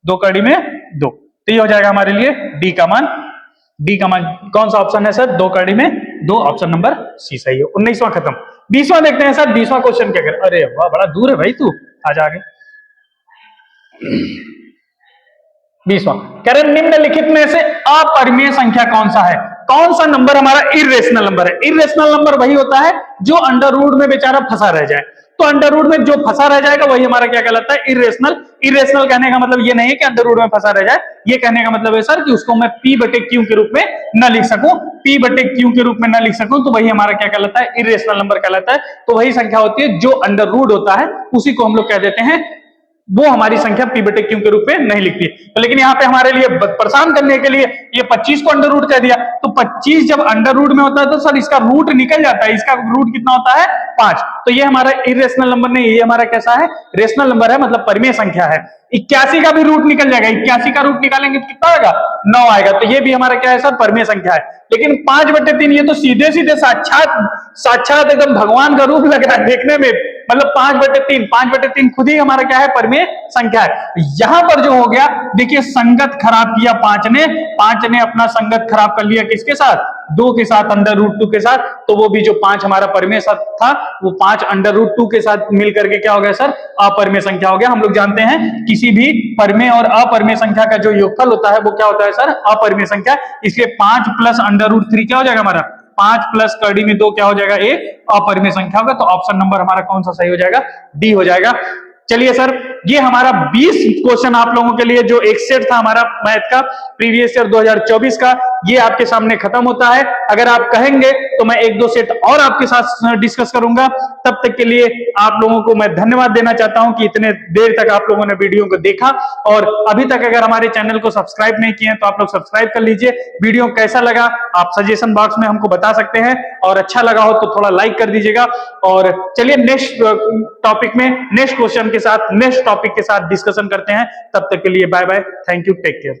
2 कड़ी में 2। तो ये हो जाएगा हमारे लिए डी का मान। डी का मान कौन सा ऑप्शन है सर? 2 कड़ी में 2, ऑप्शन नंबर सी सही है। 19वां खत्म। 20वां देखते हैं सर। 20वां क्वेश्चन क्या कर? अरे वाह, बड़ा दूर है भाई तू, आजा आगे। 20वां कह रहे निम्नलिखित में से अपरिमेय संख्या कौन सा है? कौन सा नंबर हमारा इर्रेशनल नंबर है? इर्रेशनल नंबर वही होता है जो अंडर रूट में बेचारा फंसा रह जाए। तो अंडर रूट में जो फंसा रह जाएगा वही हमारा क्या कहलाता है? इर्रेशनल। इर्रेशनल कहने का मतलब ये नहीं है कि अंडर रूट में फंसा रह जाए, ये कहने का मतलब है सर कि उसको मैं p बटे q के रूप में न लिख सकूं, p बटे q के रूप में न लिख सकूं, तो वही हमारा क्या कहलाता है? इर्रेशनल नंबर कहलाता है। तो वही संख्या होती है जो अंडर रूट होता है, उसी को हम लोग कह देते हैं वो हमारी संख्या p बटे q के रूप में नहीं लिखती। तो लेकिन यहाँ पे हमारे लिए परेशान करने के लिए ये 25 को अंडर रूट कह दिया, तो 25 जब अंडर रूट में होता है तो सर इसका रूट निकल जाता है, इसका रूट कितना होता है 5। तो ये हमारा इरेशनल नंबर नहीं, ये हमारा कैसा है, रेशनल नंबर है, मतलब परिमेय संख्या है। 81 का भी रूट निकल जाएगा, 81 का रूट निकालेंगे तो कितना आएगा 9 आएगा, तो ये भी हमारा क्या है सर, परिमेय संख्या है। लेकिन 5 बटे 3 ये तो सीधे सीधे साक्षात एकदम भगवान का रूप लग रहा है देखने में, मतलब 5 बटे 3 खुद ही हमारा क्या है, परिमेय संख्या है। यहां पर जो हो गया देखिए, संगत खराब किया 5 ने अपना संगत खराब कर लिया किसके साथ, 2 के साथ, अंडर रूट 2 के साथ। तो वो भी जो 5 हमारा परिमेय था वो 5 अंडर रूट 2 के साथ मिलकर के क्या हो गया सर, अपरिमेय संख्या हो गया। हम लोग जानते हैं किसी भी परिमेय और अपरिमेय संख्या का जो योगफल होता है वो क्या होता है सर, अपरिमेय संख्या। इसलिए 5 प्लस अंडर रूट 3 क्या हो जाएगा हमारा, 5 प्लस करड़ी में 2 क्या हो जाएगा, एक अपरिमेय संख्या होगा। तो ऑप्शन नंबर हमारा कौन सा सही हो जाएगा, डी हो जाएगा। चलिए सर, ये हमारा 20 क्वेश्चन आप लोगों के लिए जो एक सेट था हमारा मैथ का प्रीवियस ईयर 2024 का, ये आपके सामने खत्म होता है। अगर आप कहेंगे तो मैं 1-2 सेट और आपके साथ डिस्कस करूंगा। तब तक के लिए आप लोगों को मैं धन्यवाद देना चाहता हूं कि इतने देर तक आप लोगों ने वीडियो को देखा, और अभी तक अगर हमारे चैनल को सब्सक्राइब नहीं किए हैं तो आप लोग सब्सक्राइब कर लीजिए। वीडियो कैसा लगा आप सजेशन बॉक्स में हमको बता सकते हैं, और अच्छा लगा हो तो थोड़ा लाइक कर दीजिएगा। और चलिए नेक्स्ट टॉपिक में, नेक्स्ट क्वेश्चन के साथ, नेक्स्ट टॉपिक के साथ डिस्कशन करते हैं। तब तक के लिए bye bye, thank you, take care.